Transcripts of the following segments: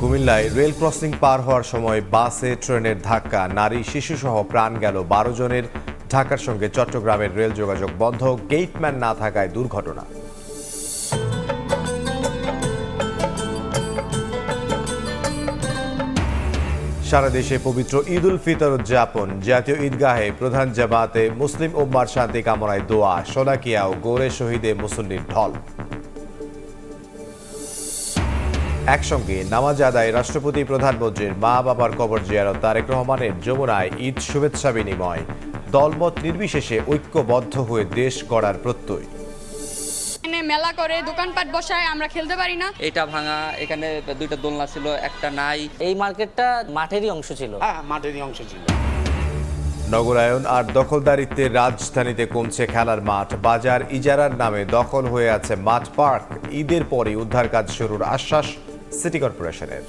কুমিল্লায় rail crossing পার হওয়ার সময় বাসে ট্রেনের ধাক্কা নারী শিশুসহ প্রাণ গেল ১২ জনের। ঢাকার সঙ্গে চট্টগ্রামের রেল যোগাযোগ বন্ধ, গেটম্যান না থাকায় দুর্ঘটনা। সারা দেশে পবিত্র ঈদ উল ফিতর উদযাপন। জাতীয় ঈদগাহে প্রধান জামাতে মুসলিম উম্মার শান্তি কামনায় দোয়া, শোলাকিয়া ও গোরে শহীদে মুসল্লির ঢল। একসঙ্গে নামাজ আদায় রাষ্ট্রপতি প্রধানমন্ত্রীর, মা বাবার কবর জিয়ারত, তারেক রহমানের যমুনায় ঈদ শুভেচ্ছা বিনিময়। দলমত নির্বিশেষে ঐক্যবদ্ধ হয়ে দেশ গড়ার প্রত্যয়। মেলা করে দোকানপাট বসায়, আমরা খেলতে পারি না। এটা ভাঙা, এখানে দুইটা দোলনা ছিল, একটা নাই। এই মার্কেটটা মাঠেরই অংশ ছিল। মাঠেরই অংশ ছিল। নগরায়ন আর দখলদারিত্বের রাজধানীতে কমছে খেলার মাঠ, বাজার ইজারার নামে দখল হয়ে আছে মাঠ পার্ক। ঈদের পরে উদ্ধার কাজ শুরুর আশ্বাস সিটি কর্পোরেশনের।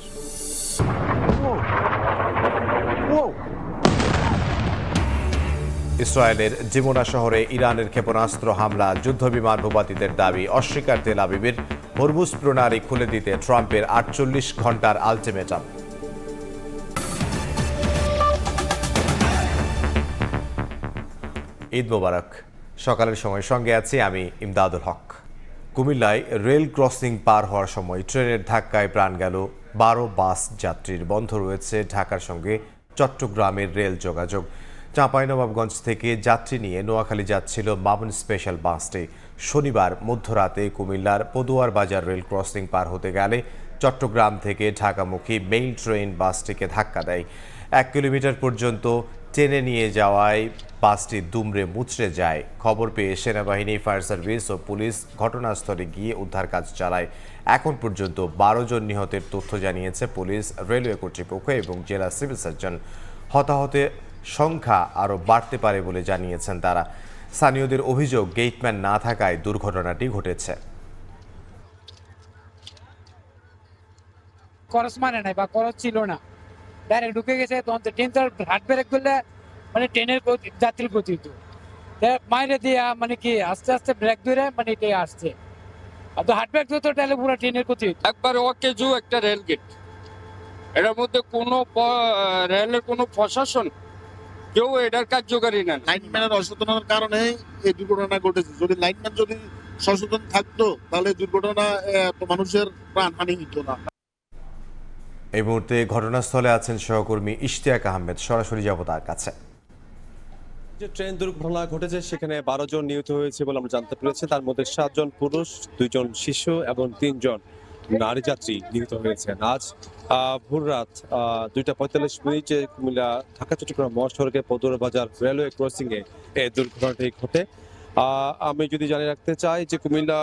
ইসরায়েলের জিমোনা শহরে ইরানের ক্ষেপণাস্ত্র হামলা, যুদ্ধবিমান ভূপাতিতের দাবি, অস্বীকার তেল আবিবের। হরমুজ প্রণালী খুলে দিতে ট্রাম্পের ৪৮ ঘন্টার আলটিমেটাম। ঈদ মোবারক। সকালের সময় সঙ্গে আছি আমি ইমদাদুল হক। কুমিল্লায় রেল ক্রসিং পার হওয়ার সময় ট্রেনের ধাক্কায় প্রাণ গেল ১২ বাস যাত্রীর। বন্ধ রয়েছে ঢাকার সঙ্গে চট্টগ্রামের রেল যোগাযোগ। চাঁপাইনবাবগঞ্জ থেকে যাত্রী নিয়ে নোয়াখালী যাচ্ছিল মামুন স্পেশাল বাসটি। শনিবার মধ্যরাতে কুমিল্লার পদুয়ার বাজার রেল ক্রসিং পার হতে গেলে চট্টগ্রাম থেকে ঢাকামুখী মেইল ট্রেন বাসটিকে ধাক্কা দেয়। ১ কিলোমিটার পর্যন্ত টেনে নিয়ে যাওয়ায় বাসটি দুমড়ে মুচড়ে যায়। খবর পেয়ে সেনাবাহিনী, ফায়ার সার্ভিস ও পুলিশ ঘটনাস্থলে গিয়ে উদ্ধার কাজ চালায়। এখন পর্যন্ত ১২ জন নিহতের তথ্য জানিয়েছে পুলিশ, রেলওয়ে কর্তৃপক্ষ এবং জেলা সিভিল সার্জন। হতাহতের সংখ্যা আরও বাড়তে পারে বলে জানিয়েছেন তারা। স্থানীয়দের অভিযোগ, গেটম্যান না থাকায় দুর্ঘটনাটি ঘটেছে। খরচ মানে নাই বা খরচ ছিল না, ডাইরেক্ট ঢুকে গেছে। তখন তো ট্রেন হাট ব্রেক করলে মানে ট্রেনের যাত্রীর গতি হতো মাইরে দিয়া, মানে কি আস্তে আস্তে ব্রেক ধরে মানে এটা আসছে। আর তো হাট ব্রেক ধরতো তাহলে পুরো ট্রেনের গতি হতো। একবার অকেজু একটা রেল গেট, এটার মধ্যে কোনো রেলের কোনো প্রশাসন কেউ এটার কার্যকারী না। লাইনম্যানের অসচেতনতার কারণে এই দুর্ঘটনা ঘটেছে। যদি লাইনম্যান যদি সচেতন থাকতো তাহলে দুর্ঘটনা মানুষের প্রাণহানি হতো না। এই মুহূর্তে ঘটনাস্থলে আছেন সহকর্মী ইশতিয়াক আহমেদ, সরাসরি যাব তার কাছে। যে ট্রেন দুর্ঘটনা ঘটেছে সেখানে ১২ জন নিহত হয়েছে বলে আমরা জানতে পেরেছি। তার মধ্যে ৭ জন পুরুষ, ২ জন শিশু এবং ৩ জন নারী যাত্রী নিহত হয়েছেন। আজ ভোররাত ২টা ৪৫ কুমিল্লা ঢাকা চট্টগ্রাম মহাসড়কে পদুয়ার বাজার রেলওয়ে ক্রসিং এ এই দুর্ঘটনাটি ঘটে। আমি যদি জানিয়ে রাখতে চাই যে কুমিল্লা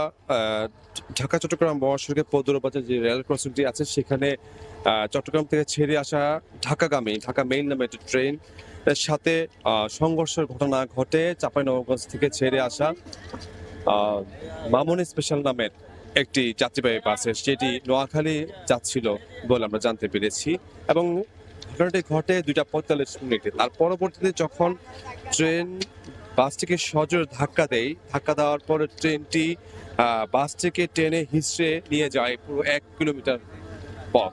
ঢাকা চট্টগ্রাম মহাসড়কে পদুয়ার বাজার যে রেল ক্রসিংটি আছে সেখানে চট্টগ্রাম থেকে ছেড়ে আসা ঢাকাগামী ঢাকা মেইল নামে একটি ট্রেন এর সাথে সংঘর্ষের ঘটনা ঘটে। চাঁপাইনবাবগঞ্জ থেকে ছেড়ে আসা মামুন স্পেশাল নামের একটি যাত্রীবাহী বাসে, যেটি নোয়াখালী যাচ্ছিল বলে আমরা জানতে পেরেছি। এবং ঘটনাটি ঘটে ২টা ৪৫। তার পরবর্তীতে যখন ট্রেন বাসটিকে সজোরে ধাক্কা দেয়, ধাক্কা দেওয়ার পরে ট্রেনটি বাসটিকে টেনে হিঁচড়ে নিয়ে যায় পুরো ১ কিলোমিটার পথ।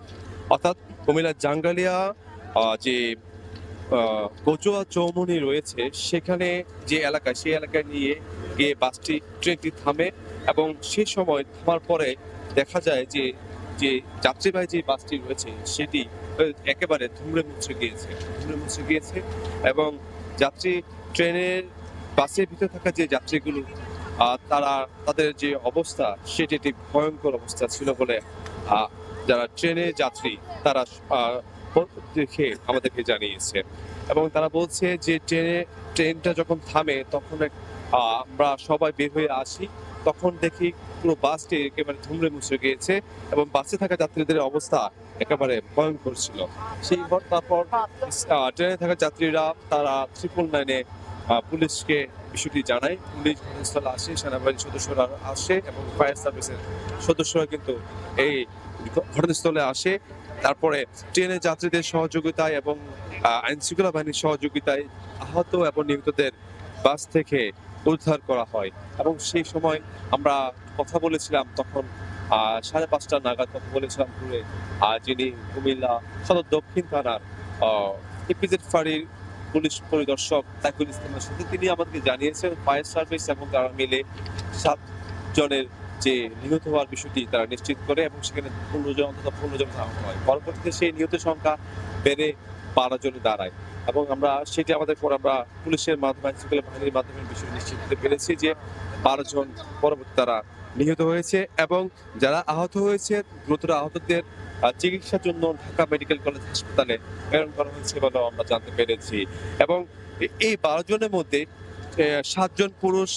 অর্থাৎ কুমিল্লার জাঙ্গালিয়া যে কচুয়া চৌমুহনী রয়েছে সেখানে যে এলাকা, সেই এলাকায় নিয়ে গিয়ে ট্রেনটি থামে এবং সেই সময় থামার পরে দেখা যায় যে যে যাত্রীবাহী যে বাসটি রয়েছে সেটি একেবারে ধুমড়ে মুচড়ে গিয়েছে এবং যাত্রী ট্রেনের বাসের ভিতরে থাকা যে যাত্রীগুলো তাদের যে অবস্থা সেটি একটি ভয়ঙ্কর অবস্থা ছিল বলে যারা ট্রেনের যাত্রী তারা দেখে আমাদেরকে জানিয়েছে। এবং তারা বলছে যে ট্রেনটা যখন থামে তখন আমরা সবাই বের হয়ে আসি, তখন দেখি পুরো বাসটি একেবারে ধুমড়ে মুচড়ে গিয়েছে এবং বাসে থাকা যাত্রীদের অবস্থা একেবারে ভয়ঙ্কর ছিল। সেই তারপর ট্রেনে থাকা যাত্রীরা তারা 999 পুলিশকে বিষয়টি জানায়। পুলিশ ঘটনাস্থলে আসে, সেনাবাহিনীর সদস্যরা আসে এবং ফায়ার সার্ভিসের সদস্যরা কিন্তু এই ঘটনাস্থলে আসে। তারপরে ট্রেনের যাত্রীদের সহযোগিতায় এবং আইন শৃঙ্খলা বাহিনীর সহযোগিতায় আহত এবং নিহতদের বাস থেকে উদ্ধার করা হয়। এবং সেই সময় আমরা কথা বলেছিলাম, তখন 5:30 নাগাদ কথা বলেছিলাম ঘুরে যিনি কুমিল্লা সদর দক্ষিণ থানার ইপিজেড ফাঁড়ির পুলিশ পরিদর্শক তাকুল ইসলামের সাথে। তিনি আমাদেরকে জানিয়েছেন ফায়ার সার্ভিস এবং তারা মিলে 7 জনের যে নিহত হওয়ার বিষয়টি তারা নিশ্চিত করে এবং সেখানে 15 জন আহত হয়। পরবর্তীতে সেই নিহতের সংখ্যা বেড়ে 12 জনে দাঁড়ায় এবং আমরা সেটি আমাদের পর আমরা পুলিশের মাধ্যমে আইনশৃঙ্খলা বাহিনীর মাধ্যমে বিষয় নিশ্চিত করতে পেরেছি যে 12 জন পরবর্তী তারা নিহত হয়েছে এবং যারা আহত হয়েছে গুরুতর আহতদের চিকিৎসার জন্য ঢাকা মেডিকেল কলেজ হাসপাতালে প্রেরণ করা হয়েছে বলে আমরা জানতে পেরেছি। এবং এই 12 জনের মধ্যে 7 জন পুরুষ,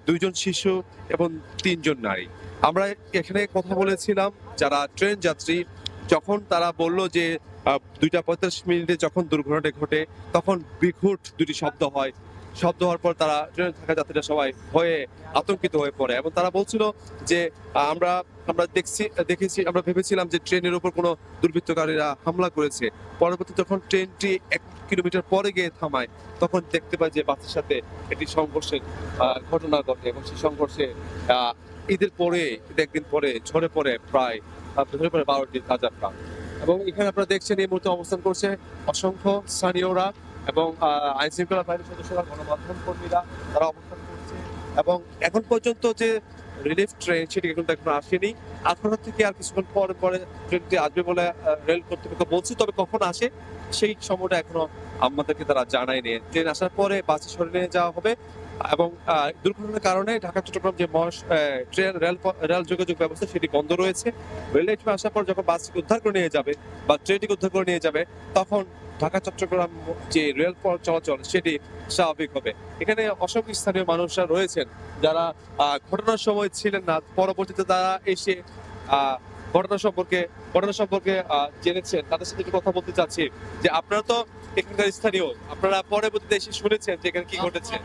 2 জন শিশু এবং 3 জন নারী। আমরা এখানে কথা বলেছিলাম যারা ট্রেন যাত্রী, যখন তারা বলল যে 2:45 যখন দুর্ঘটনাটি ঘটে তখন বিকট দুটি শব্দ হয়। শব্দ হওয়ার পর তারা ট্রেনে থাকা যাত্রীরা সবাই ভয়ে আতঙ্কিত হয়ে পড়ে এবং তারা বলছিল যে আমরা আমরা ভেবেছিলাম যে ট্রেনের উপর কোনো দুর্বৃত্তকারীরা হামলা করেছে। পরবর্তী যখন ট্রেনটি 1 কিলোমিটার পরে গিয়ে থামায় তখন দেখতে পাই যে বাসের সাথে একটি সংঘর্ষের ঘটনা ঘটে এবং সেই সংঘর্ষে ঈদের একদিন পরে ঝরে পড়ে প্রায় 12টি তাজা প্রাণ। এবং এখানে আপনারা দেখছেন এই মুহূর্তে অবস্থান করছে অসংখ্য স্থানীয়রা এবং আইন শৃঙ্খলা বাহিনীর সদস্যরা, গণমাধ্যম কর্মীরা তারা অবস্থান করছে এবং এখন পর্যন্ত যে রিলিফ ট্রেন সেটি কিন্তু এখনো আসেনি। 18 থেকে আর কিছুক্ষণ পরে ট্রেনটি আসবে বলে রেল কর্তৃপক্ষ বলছে, তবে কখন আসে সেই সময়টা এখনো আমাদেরকে তারা জানায়নি। ট্রেন আসার পরে বাসে সরিয়ে নিয়ে যাওয়া হবে এবং দুর্ঘটনার কারণে ঢাকা চট্টগ্রাম যে ট্রেন রেল যোগাযোগ ব্যবস্থা সেটি বন্ধ রয়েছে। রেল লাইনে আসার পর যখন বাসটিকে উদ্ধার করে নিয়ে যাবে বা ট্রেনটিকে উদ্ধার করে নিয়ে যাবে তখন ঢাকা চট্টগ্রাম যে রেল চলাচল সেটি স্বাভাবিক হবে। এখানে অসংখ্য স্থানীয় মানুষরা রয়েছেন যারা ঘটনার সময় ছিলেন না, পরবর্তীতে তারা এসে ঘটনা সম্পর্কে জেনেছেন। তাদের সাথে একটু কথা বলতে চাচ্ছি যে আপনারা তো এখানকার স্থানীয়, আপনারা পরবর্তীতে এসে শুনেছেন যে এখানে কি ঘটেছে।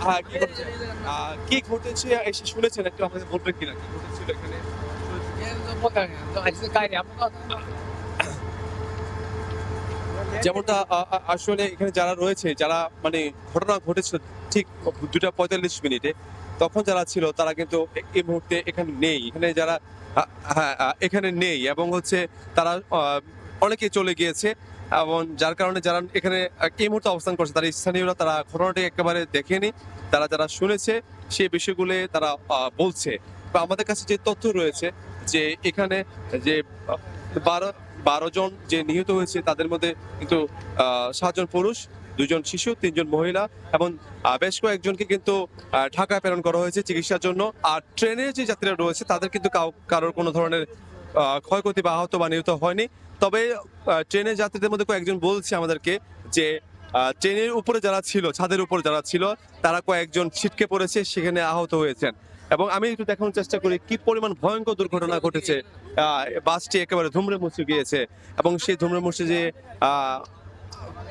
হ্যাঁ, কি ঘটেছে এসে শুনেছেন, একটু আমাদের বলবেন কিনা কি ঘটেছিল এখানে? যেমনটা আসলে এখানে যারা রয়েছে, যারা মানে ঘটনা ঘটেছিল ঠিক 2:45 তখন যারা ছিল তারা কিন্তু এই মুহূর্তে এখানে নেই। এখানে যারা এখানে নেই এবং তারা অনেকে চলে গিয়েছে এবং যার কারণে যারা এখানে এই মুহূর্তে অবস্থান করছে তারা স্থানীয়রা তারা ঘটনাটি একেবারে দেখেনি। তারা যারা শুনেছে সেই বিষয়গুলো তারা বলছে। আমাদের কাছে যে তথ্য রয়েছে যে এখানে যে 12 জন যে নিহত হয়েছে তাদের মধ্যে কিন্তু 7 জন পুরুষ, 2 জন শিশু, 3 জন মহিলা এবং বেশ কয়েকজনকে কিন্তু ঢাকায় প্রেরণ করা হয়েছে চিকিৎসার জন্য। আর ট্রেনের যে যাত্রীরা রয়েছে তাদের কিন্তু কারোর কোনো ধরনের ক্ষয়ক্ষতি বা আহত বা নিহত হয়নি। তবে ট্রেনের যাত্রীদের মধ্যে কয়েকজন বলছে আমাদেরকে যে ট্রেনের উপরে যারা ছিল, ছাদের উপরে যারা ছিল তারা কয়েকজন ছিটকে পড়েছে, সেখানে আহত হয়েছেন। এবং আমি একটু দেখানোর চেষ্টা করি কি পরিমাণ ভয়ঙ্কর দুর্ঘটনা ঘটেছে। বাসটি একেবারে ধুমড়ে মুচড়ে গিয়েছে এবং সেই ধুমড়ে মুচড়ে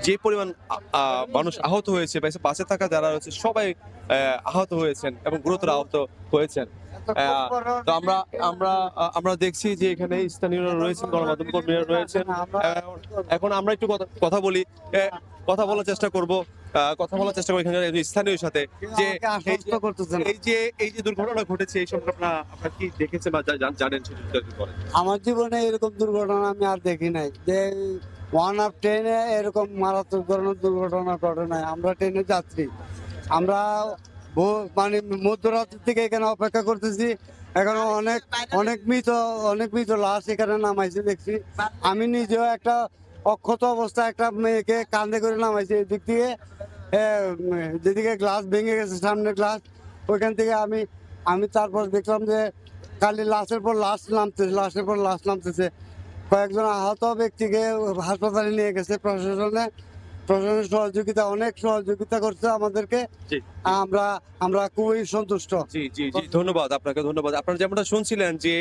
যে পরিমাণ মানুষ আহত হয়েছে, বাসে থাকা যারা রয়েছে সবাই আহত হয়েছেন এবং গুরুতর আহত হয়েছেন। তো আমরা দেখছি যে এখানে স্থানীয়রা রয়েছেন, গণমাধ্যম কর্মীরা রয়েছেন। এখন আমরা একটু কথা বলার চেষ্টা করব এখানকার স্থানীয় সাথে যে এই যে দুর্ঘটনা ঘটেছে এই সম্পর্কে আপনারা কি দেখেছেন বা জানেন? আমার জীবনে এরকম দুর্ঘটনা আমি আর দেখি নাই যে ওয়ান আপ ট্রেনে এরকম মারাত্মক ধরনের দুর্ঘটনা ঘটে নাই। আমরা ট্রেনের যাত্রী, আমরা মানে মধ্যরাত্রি থেকে এখানে অপেক্ষা করতেছি। এখানে অনেক মৃত লাশ এখানে নামাইছে দেখছি। আমি নিজেও একটা অক্ষত অবস্থায় একটা মেয়েকে কাঁধে করে নামাইছি। এদিক থেকে যেদিকে গ্লাস ভেঙে গেছে, সামনে গ্লাস, ওইখান থেকে আমি তারপর দেখলাম যে খালি লাশের পর লাশ নামতেছে। কয়েকজন আহত ব্যক্তিকে হাসপাতালে নিয়ে গেছে প্রশাসনের অনেক সহযোগিতা করছে আমাদেরকে। আমরা খুবই সন্তুষ্ট। জি ধন্যবাদ আপনাকে, ধন্যবাদ। আপনারা যেমনটা শুনছিলেন যে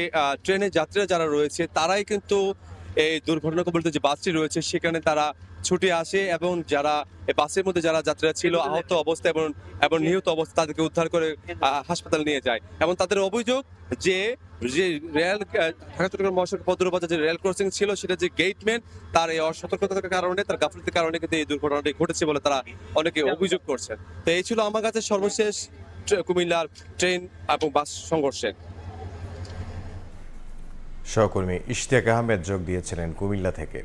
ট্রেনের যাত্রীরা যারা রয়েছে তারাই কিন্তু এই দুর্ঘটনা কবলিত যে বাসটি রয়েছে সেখানে তারা ছুটে আসে এবং যারা বাসের মধ্যে যারা যাত্রীরা ছিল আহত অবস্থা এবং নিহত অবস্থা তাদেরকে উদ্ধার করে হাসপাতালে নিয়ে যায়। এবং তাদের অভিযোগ যে রেল ঢাকা চট্টগ্রাম মহাসড়ক পদ্মবাজার যে রেল ক্রসিং ছিল সেটা যে গেটম্যান তার এই অসতর্কতার কারণে, তার গাফিলতির কারণে কিন্তু এই দুর্ঘটনাটি ঘটেছে বলে তারা অনেকে অভিযোগ করছেন। তো এই ছিল আমার কাছে সর্বশেষ কুমিল্লার ট্রেন এবং বাস সংঘর্ষের। সহকর্মী ইশতিয়াক আহমেদ যোগ দিয়েছিলেন কুমিল্লা থেকে।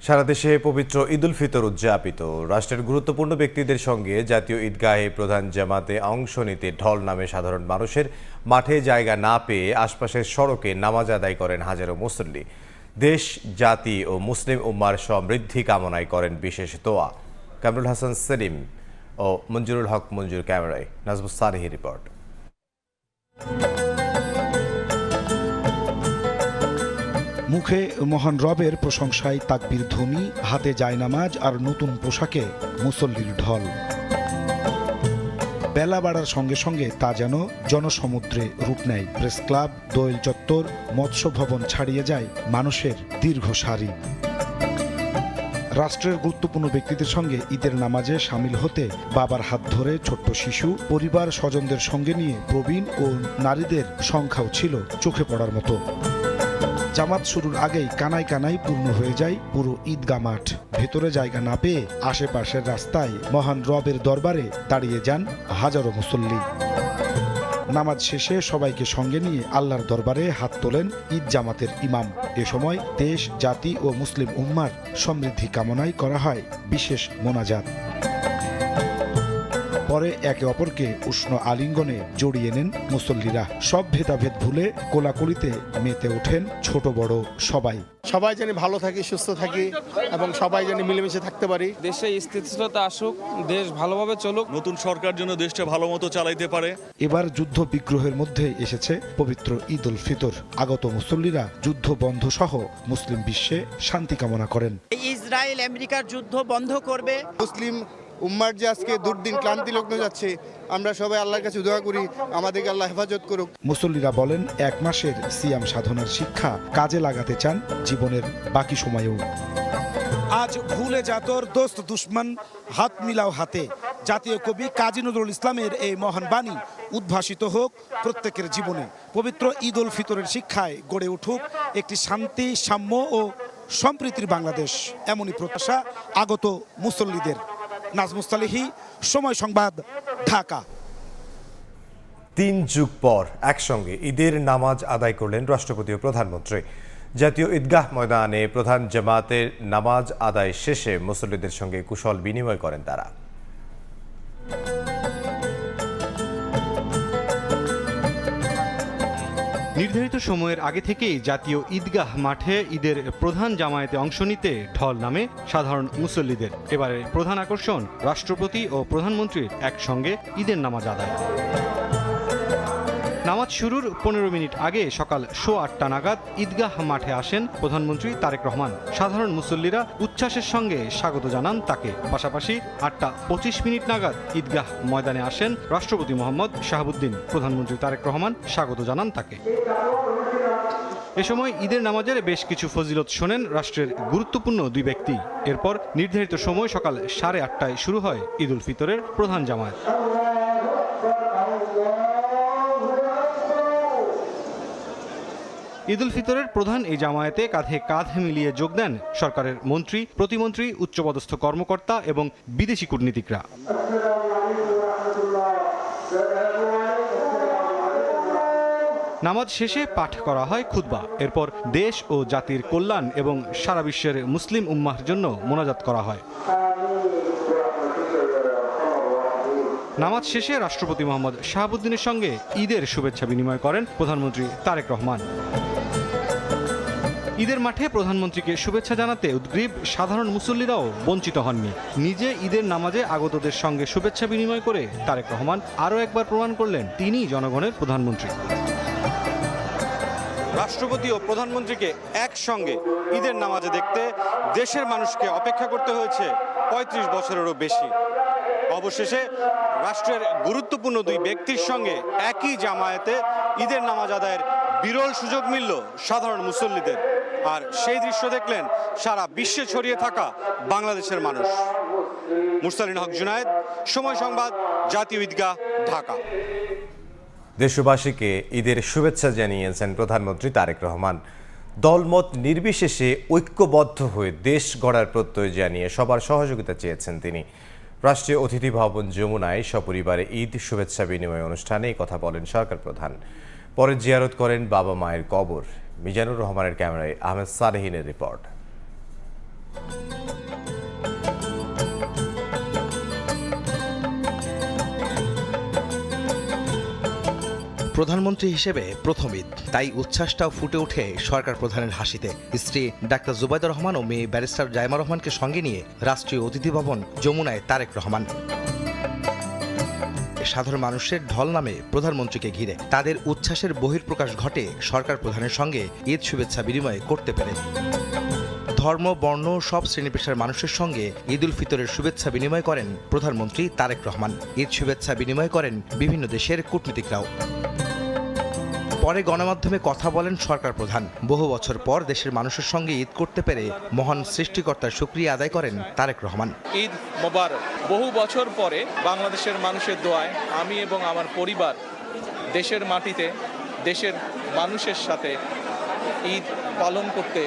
সারা দেশে পবিত্র ঈদ উল ফিতর উদযাপিত। রাষ্ট্রের গুরুত্বপূর্ণ ব্যক্তিদের সঙ্গে জাতীয় ঈদগাহে প্রধান জামাতে অংশ নিতে ঢল নামে সাধারণ মানুষের মাঠে জায়গা না পেয়ে আশপাশের সড়কে নামাজ আদায় করেন হাজারো মুসল্লি। দেশ, জাতি ও মুসলিম উম্মার সমৃদ্ধি কামনায় করেন বিশেষ দোয়া। কামরুল হাসান সেলিম ও মঞ্জুরুল হক মঞ্জুর ক্যামেরায় নাজমুস সালেহী রিপোর্ট। মুখে মহান রবের প্রশংসায় তাকবীর ধ্বনি, হাতে জায়নামাজ আর নতুন পোশাকে মুসল্লির ঢল। বেলা বাড়ার সঙ্গে সঙ্গে তা যেন জনসমুদ্রে রূপ নেয়। প্রেস ক্লাব, দোয়েল চত্বর, মৎস্য ভবন ছাড়িয়ে যায় মানুষের দীর্ঘ সারি। রাষ্ট্রের গুরুত্বপূর্ণ ব্যক্তিদের সঙ্গে ঈদের নামাজে সামিল হতে বাবার হাত ধরে ছোট্ট শিশু, পরিবার স্বজনদের সঙ্গে নিয়ে প্রবীণ ও নারীদের সংখ্যাও ছিল চোখে পড়ার মতো। জামাত শুরুর আগেই কানায় কানায় পূর্ণ হয়ে যায় পুরো ঈদগাহ মাঠ। ভেতরে জায়গা না পেয়ে আশেপাশের রাস্তায় মহান রবের দরবারে দাঁড়িয়ে যান হাজারো মুসল্লি। নামাজ শেষে সবাইকে সঙ্গে নিয়ে আল্লাহর দরবারে হাত তোলেন ঈদ জামাতের ইমাম। এ সময় দেশ, জাতি ও মুসলিম উম্মার সমৃদ্ধি কামনায় করা হয় বিশেষ মোনাজাত। পরে একে অপরকে উষ্ণ আলিঙ্গনে জড়িয়ে নেন মুসল্লিরা। সব ভেদাভেদ ভুলে কোলাকুলিতে মেতে ওঠেন ছোট বড় সবাই। সবাই যেন ভালো থাকি, সুস্থ থাকি এবং সবাই যেন মিলেমিশে থাকতে পারি। দেশে স্থিতিশীলতা আসুক, দেশ ভালোভাবে চলুক, নতুন সরকার যেন দেশটা ভালো মতো চালাইতে পারে। এবার যুদ্ধ বিগ্রহের মধ্যে এসেছে পবিত্র ঈদ উল ফিতর। আগত মুসল্লিরা যুদ্ধ বন্ধ সহ মুসলিম বিশ্বে শান্তি কামনা করেন। ইসরায়েল আমেরিকার যুদ্ধ বন্ধ করবে। মুসলিম উম্মার যে আজকে দুর্দিন ক্লান্তি লগ্ন যাচ্ছে, আমরা সবাই আল্লাহর কাছে দোয়া করি আমাদেরকে আল্লাহ হেফাজত করুক। মুসল্লিরা বলেন, 1 মাসের সিয়াম সাধনার শিক্ষা কাজে লাগাতে চান জীবনের বাকি সময়েও। আজ ভুলে যাতর দোস্ত দুশ্মন হাত মিলাও হাতে। জাতীয় কবি কাজী নজরুল ইসলামের এই মহান বাণী উদ্ভাসিত হোক প্রত্যেকের জীবনে। পবিত্র ঈদ উল ফিতরের শিক্ষায় গড়ে উঠুক একটি শান্তি, সাম্য ও সম্প্রীতির বাংলাদেশ, এমনই প্রত্যাশা আগত মুসল্লিদের। নাজমুস সালেহী, সময় সংবাদ, ঢাকা। 3 যুগ পর একসঙ্গে ঈদের নামাজ আদায় করলেন রাষ্ট্রপতি ও প্রধানমন্ত্রী। জাতীয় ঈদগাহ ময়দানে প্রধান জামাতের নামাজ আদায় শেষে মুসল্লিদের সঙ্গে কুশল বিনিময় করেন তারা। নির্ধারিত সময়ের আগে থেকেই জাতীয় ঈদগাহ মাঠে ঈদের প্রধান জামায়াতে অংশ নিতে ঢল নামে সাধারণ মুসল্লিদের। এবারে প্রধান আকর্ষণ রাষ্ট্রপতি ও প্রধানমন্ত্রীর একসঙ্গে ঈদের নামাজ আদায়। নামাজ শুরুর 15 মিনিট আগে সকাল 8:15 নাগাদ ঈদগাহ মাঠে আসেন প্রধানমন্ত্রী তারেক রহমান। সাধারণ মুসল্লিরা উচ্ছ্বাসের সঙ্গে স্বাগত জানান তাকে। পাশাপাশি 8:25 নাগাদ ঈদগাহ ময়দানে আসেন রাষ্ট্রপতি মোহাম্মদ শাহাবুদ্দিন। প্রধানমন্ত্রী তারেক রহমান স্বাগত জানান তাকে। এ সময় ঈদের নামাজের বেশ কিছু ফজিলত শোনেন রাষ্ট্রের গুরুত্বপূর্ণ 2 ব্যক্তি। এরপর নির্ধারিত সময় সকাল 8:30টায় শুরু হয় ঈদ উল ফিতরের প্রধান জামায়াত। ঈদ উল ফিতরের প্রধান এই জামায়াতে কাঁধে কাঁধ মিলিয়ে যোগ দেন সরকারের মন্ত্রী, প্রতিমন্ত্রী, উচ্চপদস্থ কর্মকর্তা এবং বিদেশি কূটনীতিকরা। নামাজ শেষে পাঠ করা হয় খুতবা। এরপর দেশ ও জাতির কল্যাণ এবং সারা বিশ্বের মুসলিম উম্মাহর জন্য মোনাজাত করা হয়। নামাজ শেষে রাষ্ট্রপতি মোহাম্মদ শাহাবুদ্দিনের সঙ্গে ঈদের শুভেচ্ছা বিনিময় করেন প্রধানমন্ত্রী তারেক রহমান। ঈদের মাঠে প্রধানমন্ত্রীকে শুভেচ্ছা জানাতে উদ্গ্রীব সাধারণ মুসল্লিরাও বঞ্চিত হননি। নিজে ঈদের নামাজে আগতদের সঙ্গে শুভেচ্ছা বিনিময় করে তারেক রহমান আরও একবার প্রমাণ করলেন তিনিই জনগণের প্রধানমন্ত্রী। রাষ্ট্রপতি ও প্রধানমন্ত্রীকে একসঙ্গে ঈদের নামাজে দেখতে দেশের মানুষকে অপেক্ষা করতে হয়েছে 35 বছরেরও বেশি। অবশেষে রাষ্ট্রের গুরুত্বপূর্ণ 2 ব্যক্তির সঙ্গে একই জামায়াতে ঈদের নামাজ আদায়ের বিরল সুযোগ মিলল সাধারণ মুসল্লিদের। আর সেই দৃশ্য দেখলেন সারা বিশ্বে ছড়িয়ে থাকা বাংলাদেশের মানুষ। মুরসালিন হক জুনায়েদ, সময় সংবাদ, জাতীয় ঈদগাহ, ঢাকা। দেশবাসীকে ঈদের শুভেচ্ছা জানিয়েছেন প্রধানমন্ত্রী তারেক রহমান। দলমত নির্বিশেষে ঐক্যবদ্ধ হয়ে দেশ গড়ার প্রত্যয় জানিয়ে সবার সহযোগিতা চেয়েছেন তিনি। রাষ্ট্রীয় অতিথি ভবন যমুনায় সপরিবারে ঈদ শুভেচ্ছা বিনিময় অনুষ্ঠানে এই কথা বলেন সরকার প্রধান। পরে জিয়ারত করেন বাবা মায়ের কবর। মিজানুর রহমানের ক্যামেরায় আহমেদ সালেহিনের রিপোর্ট। প্রধানমন্ত্রী হিসেবে প্রথম ঈদ, তাই উচ্ছ্বাসটাও ফুটে ওঠে সরকার প্রধানের হাসিতে। স্ত্রী ডাক্তার জুবাইদা রহমান ও মেয়ে ব্যারিস্টার জাইমা রহমানকে সঙ্গে নিয়ে রাষ্ট্রীয় অতিথি ভবন যমুনায় তারেক রহমান। সাধারণ মানুষের ঢল নামে প্রধানমন্ত্রীকে ঘিরে, তাদের উচ্ছ্বাসের বহিঃপ্রকাশ ঘটে সরকার প্রধানের সঙ্গে ঈদ শুভেচ্ছা বিনিময় করতে পেরে। ধর্ম, বর্ণ সব শ্রেণী পেশার মানুষের সঙ্গে ঈদ উল ফিতরের শুভেচ্ছা বিনিময় করেন প্রধানমন্ত্রী তারেক রহমান। ঈদ শুভেচ্ছা বিনিময় করেন বিভিন্ন দেশের কূটনীতিকরাও। পরে গণমাধ্যমে কথা বলেন সরকার প্রধান। বহু বছর পর দেশের মানুষের সঙ্গে ঈদ করতে পেরে মহান সৃষ্টিকর্তার শুকরিয়া আদায় করেন তারেক রহমান। ঈদ মোবারক। বহু বছর পরে বাংলাদেশের মানুষের দোয়ায় আমি এবং আমার পরিবার দেশের মাটিতে দেশের মানুষের সাথে ঈদ পালন করতে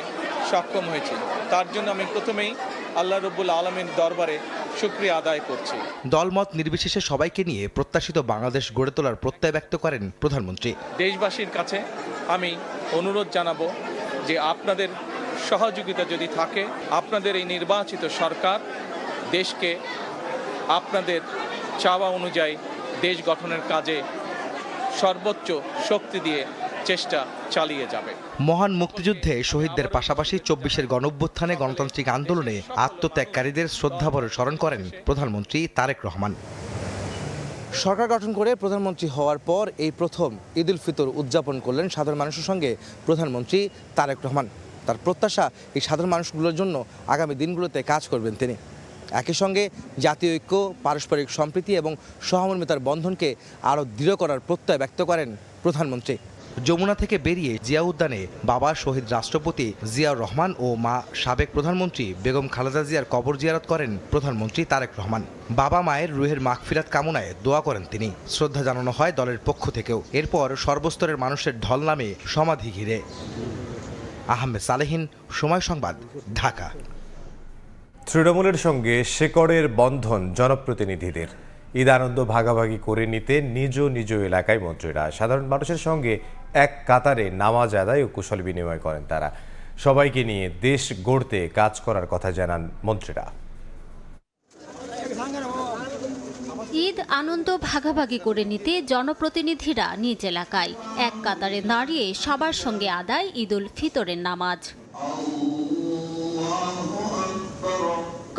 সক্ষম হয়েছি। তার জন্য আমি প্রথমেই আল্লাহ রব্বুল আলমীর দরবারে শুকরিয়া আদায় করছি। দলমত নির্বিশেষে সবাইকে নিয়ে প্রত্যাশিত বাংলাদেশ গড়ে তোলার প্রত্যয় ব্যক্ত করেন প্রধানমন্ত্রী। দেশবাসীর কাছে আমি অনুরোধ জানাবো যে আপনাদের সহযোগিতা যদি থাকে, আপনাদের এই নির্বাচিত সরকার দেশকে আপনাদের চাওয়া অনুযায়ী দেশ গঠনের কাজে সর্বোচ্চ শক্তি দিয়ে চেষ্টা চালিয়ে যাবে। মহান মুক্তিযুদ্ধে শহীদদের পাশাপাশি ২৪-এর গণঅভ্যুত্থানে গণতান্ত্রিক আন্দোলনে আত্মত্যাগকারীদের শ্রদ্ধাভরে স্মরণ করেন প্রধানমন্ত্রী তারেক রহমান। সরকার গঠন করে প্রধানমন্ত্রী হওয়ার পর এই প্রথম ঈদ উল ফিতর উদযাপন করলেন সাধারণ মানুষের সঙ্গে প্রধানমন্ত্রী তারেক রহমান। তার প্রত্যাশা, এই সাধারণ মানুষগুলোর জন্য আগামী দিনগুলোতে কাজ করবেন তিনি। একই সঙ্গে জাতীয় ঐক্য, পারস্পরিক সম্প্রীতি এবং সহমর্মিতার বন্ধনকে আরও দৃঢ় করার প্রত্যয় ব্যক্ত করেন প্রধানমন্ত্রী। যমুনা থেকে বেরিয়ে জিয়া উদ্যানে বাবা শহীদ রাষ্ট্রপতি জিয়াউর রহমান ও মা সাবেক প্রধানমন্ত্রী বেগম খালেদা জিয়ার কবর জিয়ারত করেন প্রধানমন্ত্রী তারেক রহমান। বাবা মায়ের রুহের মাগফিরাত কামনায় দোয়া করেন তিনি। শ্রদ্ধা জানানো হয় দলের পক্ষ থেকেও। এরপর সর্বস্তরের মানুষের ঢল নামে সমাধি ঘিরে। আহমেদ সালেহিন, সময় সংবাদ, ঢাকা। তৃণমূলের সঙ্গে শেকড়ের বন্ধন জনপ্রতিনিধিদের। ঈদ আনন্দ ভাগাভাগি করে নিতে নিজ নিজ এলাকায় মন্ত্রীরা সাধারণ মানুষের সঙ্গে এক কাতারে নামাজ আদায় ও কুশল বিনিময় করেন তারা। সবাইকে নিয়ে দেশ গড়তে কাজ করার কথা জানান মন্ত্রীরা। ঈদ আনন্দ ভাগাভাগি করে নিতে জনপ্রতিনিধিরা নিজ এলাকায় এক কাতারে দাঁড়িয়ে সবার সঙ্গে আদায় ঈদ উল ফিতরের নামাজ।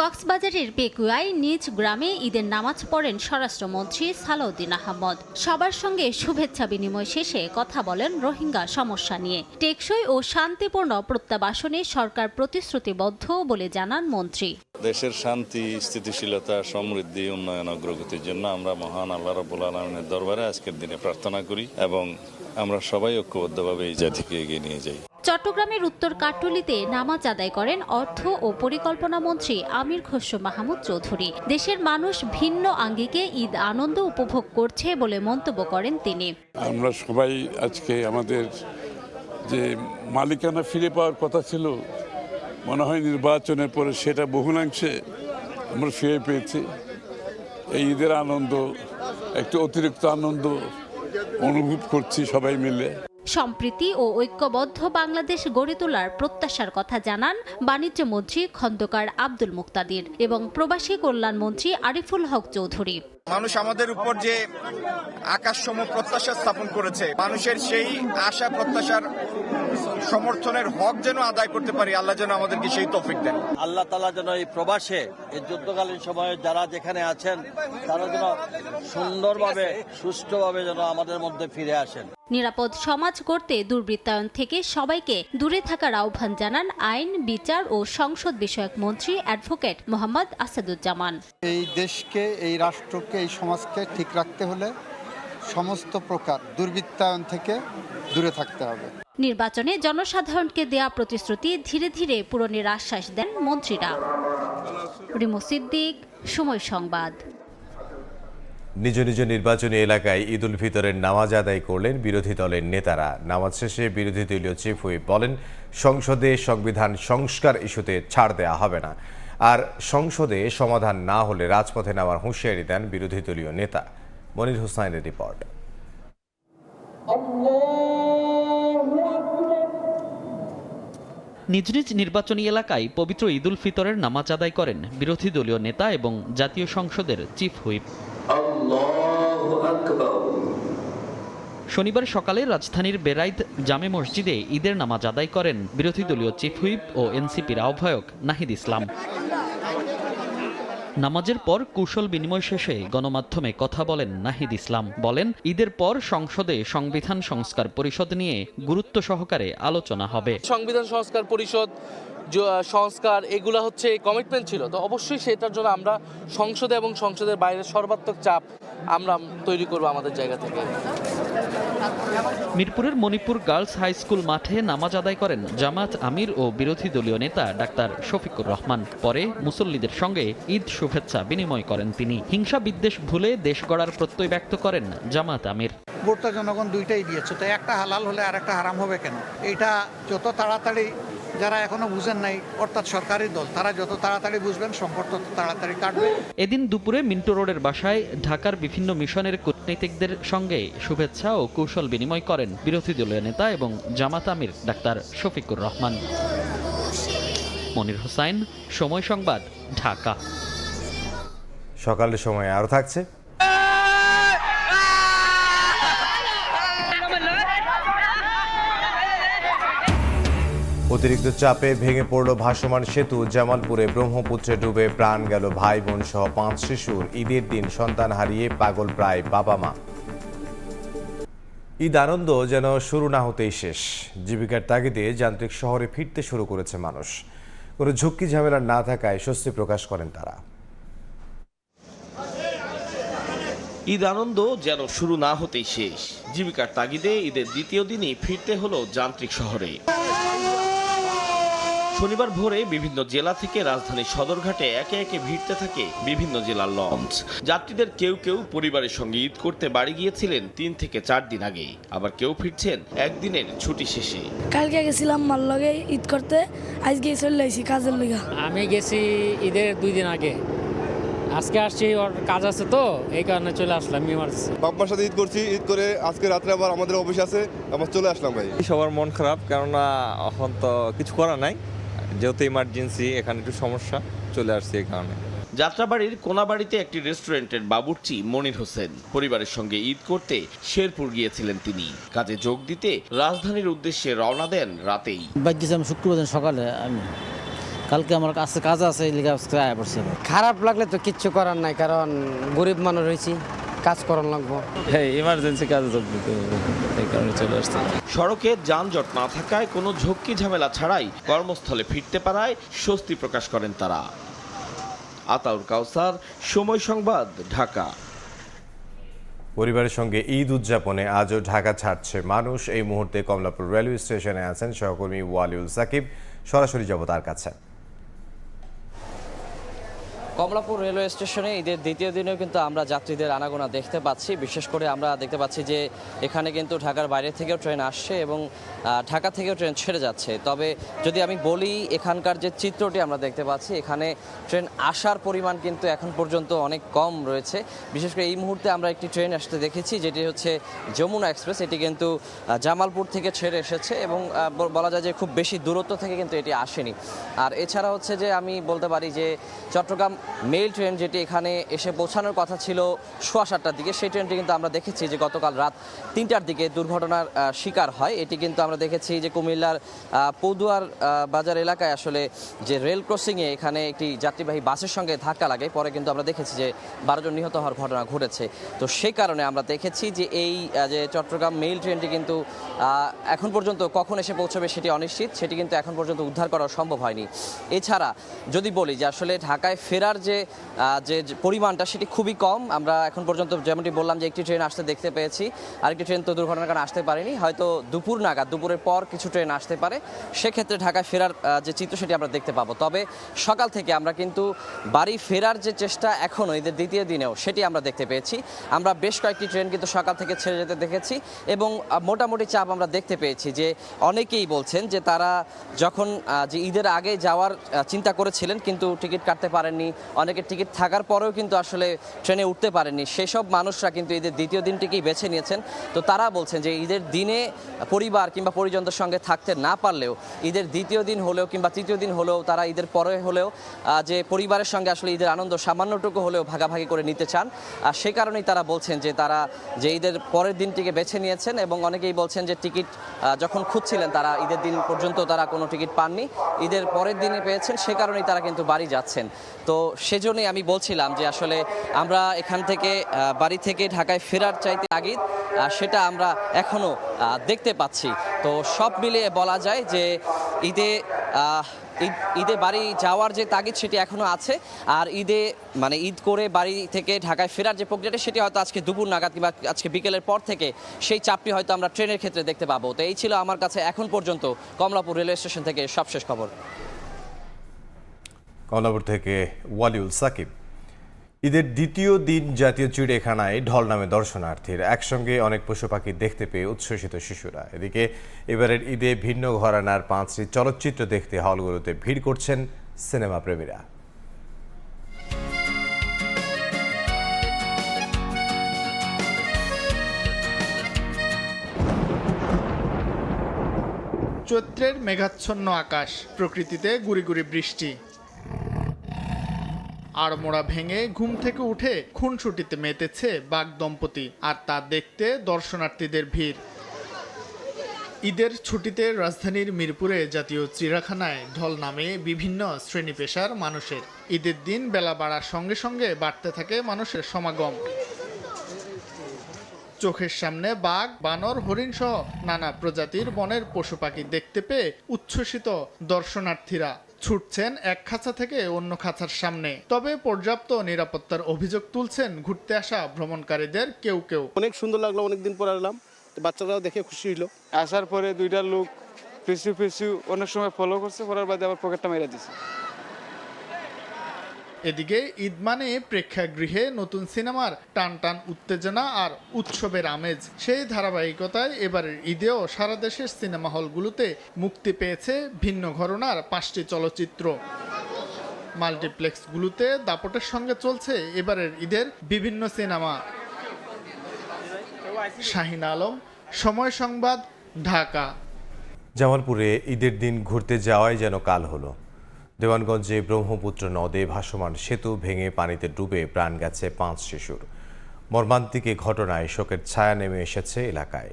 কক্সবাজারের পেকুয়ায় নিজ গ্রামে ঈদের নামাজ পড়েন স্বরাষ্ট্রমন্ত্রী সালাউদ্দিন আহমদ। সবার সঙ্গে শুভেচ্ছা বিনিময় শেষে কথা বলেন রোহিঙ্গা সমস্যা নিয়ে। টেকসই ও শান্তিপূর্ণ প্রত্যাবাসনে সরকার প্রতিশ্রুতিবদ্ধ বলে জানান মন্ত্রী। দেশের শান্তি, স্থিতিশীলতা, সমৃদ্ধি, উন্নয়ন, অগ্রগতির জন্য আমরা মহান আল্লাহ রাব্বুল আলামিনের দরবারে আজকের দিনে প্রার্থনা করি এবং আমরা সবাই ঐক্যবদ্ধভাবে এই জাতিকে এগিয়ে নিয়ে যাই। চট্টগ্রামের উত্তর কাট্টলিতে নামাজ আদায় করেন অর্থ ও পরিকল্পনা মন্ত্রী আমির খসরু মাহমুদ চৌধুরী। দেশের মানুষ ভিন্ন আঙ্গিকে ঈদ আনন্দ উপভোগ করছে বলে মন্তব্য করেন তিনি। আমরা সবাই আজকে আমাদের যে মালিকানা ফিরে পাওয়ার কথা ছিল, মনে হয় নির্বাচনের পরে সেটা বহুলাংশে আমরা ফিরে পেয়েছি। এই ঈদের আনন্দ, একটু অতিরিক্ত আনন্দ অনুভব করছি সবাই মিলে। সম্প্রীতি ও ঐক্যবদ্ধ বাংলাদেশ গড়ে তোলার প্রত্যাশার কথা জানান বাণিজ্য মন্ত্রী খন্দকার আব্দুল মুক্তাদির এবং প্রবাসী কল্যাণ মন্ত্রী আরিফুল হক চৌধুরী। মানুষ আমাদের উপর যে আকাশসম প্রত্যাশা স্থাপন করেছে, মানুষের সেই আশা প্রত্যাশার সমর্থনের হক যেন আদায় করতে পারি, আল্লাহ যেন আমাদেরকে সেই তৌফিক দেন। আল্লাহ তাআলা যেন এই প্রবাসে, এই যুদ্ধকালীন সময়ে যারা যেখানে আছেন তারা যেন সুন্দরভাবে, সুষ্ঠুভাবে যেন আমাদের মধ্যে ফিরে আসেন। নিরাপদ সমাজ গড়তে দুর্বৃত্তায়ন থেকে সবাইকে দূরে থাকার আহ্বান জানান আইন, বিচার ও সংসদ বিষয়ক মন্ত্রী অ্যাডভোকেট মোহাম্মদ আসাদুজ্জামান। এই দেশকে, এই রাষ্ট্রকে, এই সমাজকে ঠিক রাখতে হলে সমস্ত প্রকার দুর্বৃত্তায়ন থেকে দূরে থাকতে হবে। নির্বাচনে জনসাধারণকে দেয়া প্রতিশ্রুতি ধীরে ধীরে পূরণের আশ্বাস দেন মন্ত্রীরা। রিমু সিদ্দিক, সময় সংবাদ। নিজ নিজ নির্বাচনী এলাকায় ঈদ উল ফিতরের নামাজ আদায় করলেন বিরোধী দলের নেতারা। নামাজ শেষে বিরোধী দলীয় চিফ হুইপ বলেন, সংসদে সংবিধান সংস্কার ইস্যুতে ছাড় দেয়া হবে না, আর সংসদে সমাধান না হলে রাজপথে নামার হুঁশিয়ারি দেন বিরোধী দলীয় নেতা। মনির হোসাইনের রিপোর্ট। নিজ নিজ নির্বাচনী এলাকায় পবিত্র ঈদ উল ফিতরের নামাজ আদায় করেন বিরোধী দলীয় নেতা এবং জাতীয় সংসদের চিফ হুইপ। শনিবার সকালে রাজধানীর বেরাইদ জামে মসজিদে ঈদের নামাজ আদায় করেন বিরোধী দলীয় চিফ হুইপ ও এনসিপির আহ্বায়ক নাহিদ ইসলাম। নামাজের পর কুশল বিনিময় শেষে গণমাধ্যমে কথা বলেন নাহিদ ইসলাম। বলেন, ঈদের পর সংসদে সংবিধান সংস্কার পরিষদ নিয়ে গুরুত্ব সহকারে আলোচনা হবে। সংবিধান সংস্কার পরিষদ সংস্কার এগুলো হচ্ছে কমিটমেন্ট ছিল, তো অবশ্যই সেটার জন্য আমরা সংসদে এবং সংসদের বাইরে সর্বাত্মক চাপ আমরা তৈরি করব আমাদের জায়গা থেকে। মিরপুরের মণিপুর গার্লস হাই স্কুল মাঠে নামাজ আদায় করেন জামাত আমির ও বিরোধী দলীয় নেতা ডাক্তার শফিকুর রহমান। পরে মুসল্লিদের সঙ্গে ঈদ শুভেচ্ছা বিনিময় করেন তিনি। হিংসা বিদ্বেষ ভুলে দেশ গড়ার প্রত্যয় ব্যক্ত করেন জামাত আমির। ভোটটা জনগণ দুইটাই দিয়েছে, তো একটা হালাল হলে আর একটা হারাম হবে কেন? এটা যত তাড়াতাড়ি যারা এখনো বুঝেন নাই, অর্থাৎ সরকারি দল, তারা যত তাড়াতাড়ি বুঝবেন সংকট তত তাড়াতাড়ি কাটবে। এদিন দুপুরে মিন্টো রোডের বাসায় ঢাকার বিভিন্ন মিশনের কূটনীতিকদের সঙ্গে শুভেচ্ছা ও কৌশল বিনিময় করেন বিরোধী দলীয় নেতা এবং জামাত আমির ডাক্তার শফিকুর রহমান। মনির হোসাইন, সময় সংবাদ, ঢাকা। সকালের সময় আরও থাকছে। অতিরিক্ত চাপে ভেঙে পড়ল ভাসমান সেতু। জামালপুরে ব্রহ্মপুত্রে ডুবে প্রাণ গেল ভাই বোন সহ 5 শিশুর। ঈদের দিন সন্তান হারিয়ে পাগল প্রায় বাবা মা। ঈদ আনন্দ যেন শুরু না হতেই শেষ। জীবিকার তাগিদে যান্ত্রিক শহরে ফিরতে শুরু করেছে মানুষ। কোনো ঝুঁকি ঝামেলা না থাকায় স্বস্তি প্রকাশ করেন তারা। ঈদ আনন্দ যেন শুরু না হতেই শেষ। জীবিকার তাগিদে ঈদের দ্বিতীয় দিনই ফিরতে হলো যান্ত্রিক শহরে। শনিবার ভোরে বিভিন্ন জেলা থেকে রাজধানীর সদরঘাটে একে একে ভিড়তে থাকে বিভিন্ন জেলার লঞ্চ। যাত্রীদের কেউ কেউ পরিবারের সঙ্গে ঈদ করতে বাড়ি গিয়েছিলেন 3 থেকে 4 দিন আগে, আবার কেউ ফিরছেন একদিনের ছুটি শেষে। কালকে গেছিলাম মার লগে ঈদ করতে, আজকে চলে আইছি কাজের লাগা। আমি গেছি ঈদের 2 দিন আগে, আজকে আসছি, ওর কাজ আছে তো এই কারণে চলে আসলাম। বাবার সাথে ঈদ করছি, ঈদ করে আজকে রাত্রে আবার আমাদের অফিস আছে, আবার চলে আসলাম। ভাই সবার মন খারাপ, কেননা এখন তো কিছু করা নাই, যেহেতু ইমার্জেন্সি এখানে একটু সমস্যা, চলে আসছি এই কারণে। যাত্রাবাড়ির কোনাবাড়িতে একটি রেস্টুরেন্টের বাবুর্চি মনির হোসেন পরিবারের সঙ্গে ঈদ করতে শেরপুর গিয়েছিলেন তিনি। কাজে যোগ দিতে রাজধানীর উদ্দেশ্যে রওনা দেন রাতেই। আমি শুক্রবার দিন সকালে, আমি কালকে আমার কাছে কাজ আছে, খারাপ লাগলে তো কিচ্ছু করার নাই, কারণ গরিব মানুষ হয়েছি, কাজ করার লাগবো। হ্যাঁ, ইমার্জেন্সি কাজে যোগ দিতে এই কারণে চলে আসছে। সড়কে যানজট না থাকায় কোনো ঝক্কি ঝামেলা ছাড়াই কর্মস্থলে ফিরতে পারায় স্বস্তি প্রকাশ করেন তারা। আতাউর কাউসার, সময় সংবাদ, ঢাকা। পরিবারের সঙ্গে ঈদ উদযাপনে আজও ঢাকা ছাড়ছে মানুষ। এই মুহূর্তে কমলাপুর রেলওয়ে স্টেশনে আছেন সহকর্মী ওয়ালিউল সাকিব। সরাসরি যাব তার কাছে। কমলাপুর রেলওয়ে স্টেশনে ঈদের দ্বিতীয় দিনেও কিন্তু আমরা যাত্রীদের আনাগোনা দেখতে পাচ্ছি। বিশেষ করে আমরা দেখতে পাচ্ছি যে এখানে কিন্তু ঢাকার বাইরে থেকেও ট্রেন আসছে এবং ঢাকা থেকেও ট্রেন ছেড়ে যাচ্ছে। তবে যদি আমি বলি, এখানকার যে চিত্রটি আমরা দেখতে পাচ্ছি, এখানে ট্রেন আসার পরিমাণ কিন্তু এখন পর্যন্ত অনেক কম রয়েছে। বিশেষ করে এই মুহূর্তে আমরা একটি ট্রেন আসতে দেখেছি, যেটি হচ্ছে যমুনা এক্সপ্রেস। এটি কিন্তু জামালপুর থেকে ছেড়ে এসেছে এবং বলা যায় যে খুব বেশি দূরত্ব থেকে কিন্তু এটি আসেনি। আর এছাড়া হচ্ছে যে আমি বলতে পারি যে চট্টগ্রাম মেইল ট্রেন, যেটি এখানে এসে পৌঁছানোর কথা ছিল 7:15টার দিকে, সেই ট্রেনটি কিন্তু আমরা দেখেছি যে গতকাল রাত 3টার দিকে দুর্ঘটনার শিকার হয়। এটি কিন্তু আমরা দেখেছি যে কুমিল্লার পৌদুয়ার বাজার এলাকায় আসলে যে রেল ক্রসিংয়ে এখানে একটি যাত্রীবাহী বাসের সঙ্গে ধাক্কা লাগে। পরে কিন্তু আমরা দেখেছি যে 12 জন নিহত হওয়ার ঘটনা ঘটেছে। তো সেই কারণে আমরা দেখেছি যে এই যে চট্টগ্রাম মেইল ট্রেনটি কিন্তু এখন পর্যন্ত কখন এসে পৌঁছবে সেটি অনিশ্চিত, সেটি কিন্তু এখন পর্যন্ত উদ্ধার করা সম্ভব হয়নি। এছাড়া যদি বলি যে আসলে ঢাকায় ফেরার যে পরিমাণটা সেটি খুবই কম। আমরা এখন পর্যন্ত যেমনটি বললাম যে একটি ট্রেন আসতে দেখতে পেয়েছি, আরেকটি ট্রেন তো দুর্ঘটনার কারণে আসতে পারেনি, হয়তো দুপুর নাগাদ, দুপুরের পর কিছু ট্রেন আসতে পারে। সেক্ষেত্রে ঢাকায় ফেরার যে চিত্র সেটি আমরা দেখতে পাবো। তবে সকাল থেকে আমরা কিন্তু বাড়ি ফেরার যে চেষ্টা এখনও ঈদের দ্বিতীয় দিনেও সেটি আমরা দেখতে পেয়েছি। আমরা বেশ কয়েকটি ট্রেন কিন্তু সকাল থেকে ছেড়ে যেতে দেখেছি এবং মোটামুটি চাপ আমরা দেখতে পেয়েছি যে অনেকেই বলছেন যে তারা যখন যে ঈদের আগে যাওয়ার চিন্তা করেছিলেন কিন্তু টিকিট কাটতে পারেননি, অনেকের টিকিট থাকার পরেও কিন্তু আসলে ট্রেনে উঠতে পারেননি, সেসব মানুষরা কিন্তু ঈদের দ্বিতীয় দিনটিকেই বেছে নিয়েছেন। তো তারা বলছেন যে ঈদের দিনে পরিবার কিংবা পরিজনদের সঙ্গে থাকতে না পারলেও ঈদের দ্বিতীয় দিন হলেও কিংবা তৃতীয় দিন হলেও তারা ঈদের পরে হলেও যে পরিবারের সঙ্গে আসলে ঈদের আনন্দ সামান্যটুকু হলেও ভাগাভাগি করে নিতে চান। আর সে কারণেই তারা বলছেন যে তারা যে ঈদের পরের দিনটিকে বেছে নিয়েছেন, এবং অনেকেই বলছেন যে টিকিট যখন খুঁজছিলেন তারা ঈদের দিন পর্যন্ত তারা কোনো টিকিট পাননি, ঈদের পরের দিনে পেয়েছেন, সে কারণেই তারা কিন্তু বাড়ি যাচ্ছেন। তো সেজন্যই আমি বলছিলাম যে আসলে আমরা এখান থেকে বাড়ি থেকে ঢাকায় ফেরার চাইতে আগে সেটা আমরা এখনও দেখতে পাচ্ছি। তো সব মিলিয়ে বলা যায় যে ঈদে বাড়ি যাওয়ার যে তাগিদ সেটি এখনও আছে, আর ঈদ করে বাড়ি থেকে ঢাকায় ফেরার যে প্রক্রিয়াটা সেটি হয়তো আজকে দুপুর নাগাদ কিংবা আজকে বিকেলের পর থেকে সেই চাপটি হয়তো আমরা ট্রেনের ক্ষেত্রে দেখতে পাবো। তো এই ছিল আমার কাছে এখন পর্যন্ত কমলাপুর রেলওয়ে স্টেশন থেকে সবশেষ খবর। কমলাপুর থেকে ওয়ালিউল সাকিব। ঈদের দ্বিতীয় দিন জাতীয় চিড়িয়াখানায় ঢল নামে দর্শনার্থীর, একসঙ্গে অনেক পশু পাখি দেখতে পেয়ে উচ্ছ্বসিত শিশুরা। এদিকে এবারের ঈদে ভিন্ন ঘরানার 5টি চলচ্চিত্র দেখতে হলগুলোতে ভিড় করছেন সিনেমা প্রেমীরা। চৈত্রের মেঘাচ্ছন্ন আকাশ, প্রকৃতিতে গুড়ি গুড়ি বৃষ্টি, আড়মোড়া ভেঙে ঘুম থেকে উঠে খুনসুটিতে মেতেছে বাঘ দম্পতি, আর তা দেখতে দর্শনার্থীদের ভিড়। ঈদের ছুটিতে রাজধানীর মিরপুরে জাতীয় চিড়িয়াখানায় ঢল নামে বিভিন্ন শ্রেণী পেশার মানুষের। ঈদের দিন বেলা বাড়ার সঙ্গে সঙ্গে বাড়তে থাকে মানুষের সমাগম। চোখের সামনে বাঘ, বানর, হরিণ সহ নানা প্রজাতির বনের পশু পাখি দেখতে পেয়ে উচ্ছ্বসিত দর্শনার্থীরা ছুটছেন এক খাঁচা থেকে অন্য খাঁচার সামনে। তবে পর্যাপ্ত নিরাপত্তার অভিযোগ তুলছেন ঘুরতে আসা ভ্রমণকারীদের কেউ কেউ। অনেক সুন্দর লাগলো, অনেকদিন পর এলাম, বাচ্চারাও দেখে খুশি হইলো। আসার পরে দুইটা লোক পিছু অনেক সময় ফলো করছে, করার বাদে আবার পকেটটা মেরে দিছে। এদিকে ঈদ মানে প্রেক্ষাগৃহে নতুন সিনেমার টান টান উত্তেজনা আর উৎসবের আমেজ। সেই ধারাবাহিকতায় এবারের ঈদেও সারা দেশের সিনেমা হলগুলোতে মুক্তি পেয়েছে ভিন্ন ঘরানার 5টি চলচ্চিত্র। মাল্টিপ্লেক্সগুলোতে দাপটের সঙ্গে চলছে এবারের ঈদের বিভিন্ন সিনেমা। শাহিন আলম, সময় সংবাদ, ঢাকা। জামালপুরে ঈদের দিন ঘুরতে যাওয়াই যেন কাল হলো। দেওয়ানগঞ্জে ব্রহ্মপুত্র নদে ভাসমান সেতু ভেঙে পানিতে ডুবে প্রাণ গেছে 5 শিশুর। মর্মান্তিক এ ঘটনায় শোকের ছায়া নেমে এসেছে এলাকায়।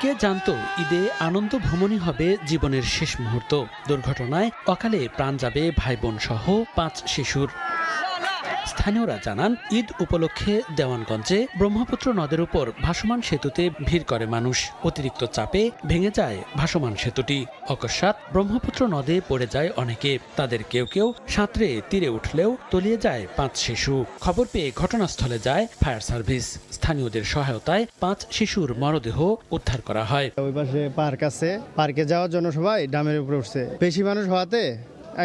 কে জানতো ঈদে আনন্দ ভ্রমণই হবে জীবনের শেষ মুহূর্ত। দুর্ঘটনায় অকালে প্রাণ যাবে ভাই বোন সহ 5 শিশুর। স্থানীয়রা জানান, ঈদ উপলক্ষে দেওয়ানগঞ্জে ব্রহ্মপুত্র নদের উপর ভাসমান সেতুতে ভিড় করে মানুষ। অতিরিক্ত চাপে ভেঙে যায় ভাসমান সেতুটি। অকস্মাৎ ব্রহ্মপুত্র নদে পড়ে যায় অনেকে। তাদের কেউ কেউ সাঁতরে তীরে উঠলেও তলিয়ে যায় 5 শিশু। খবর পেয়ে ঘটনাস্থলে যায় ফায়ার সার্ভিস। স্থানীয়দের সহায়তায় 5 শিশুর মরদেহ উদ্ধার করা হয়। ওই পাশে পার্ক আছে, পার্কে যাওয়ার জন্য সবাই ডামের উপরে উঠছে, বেশি মানুষ হওয়াতে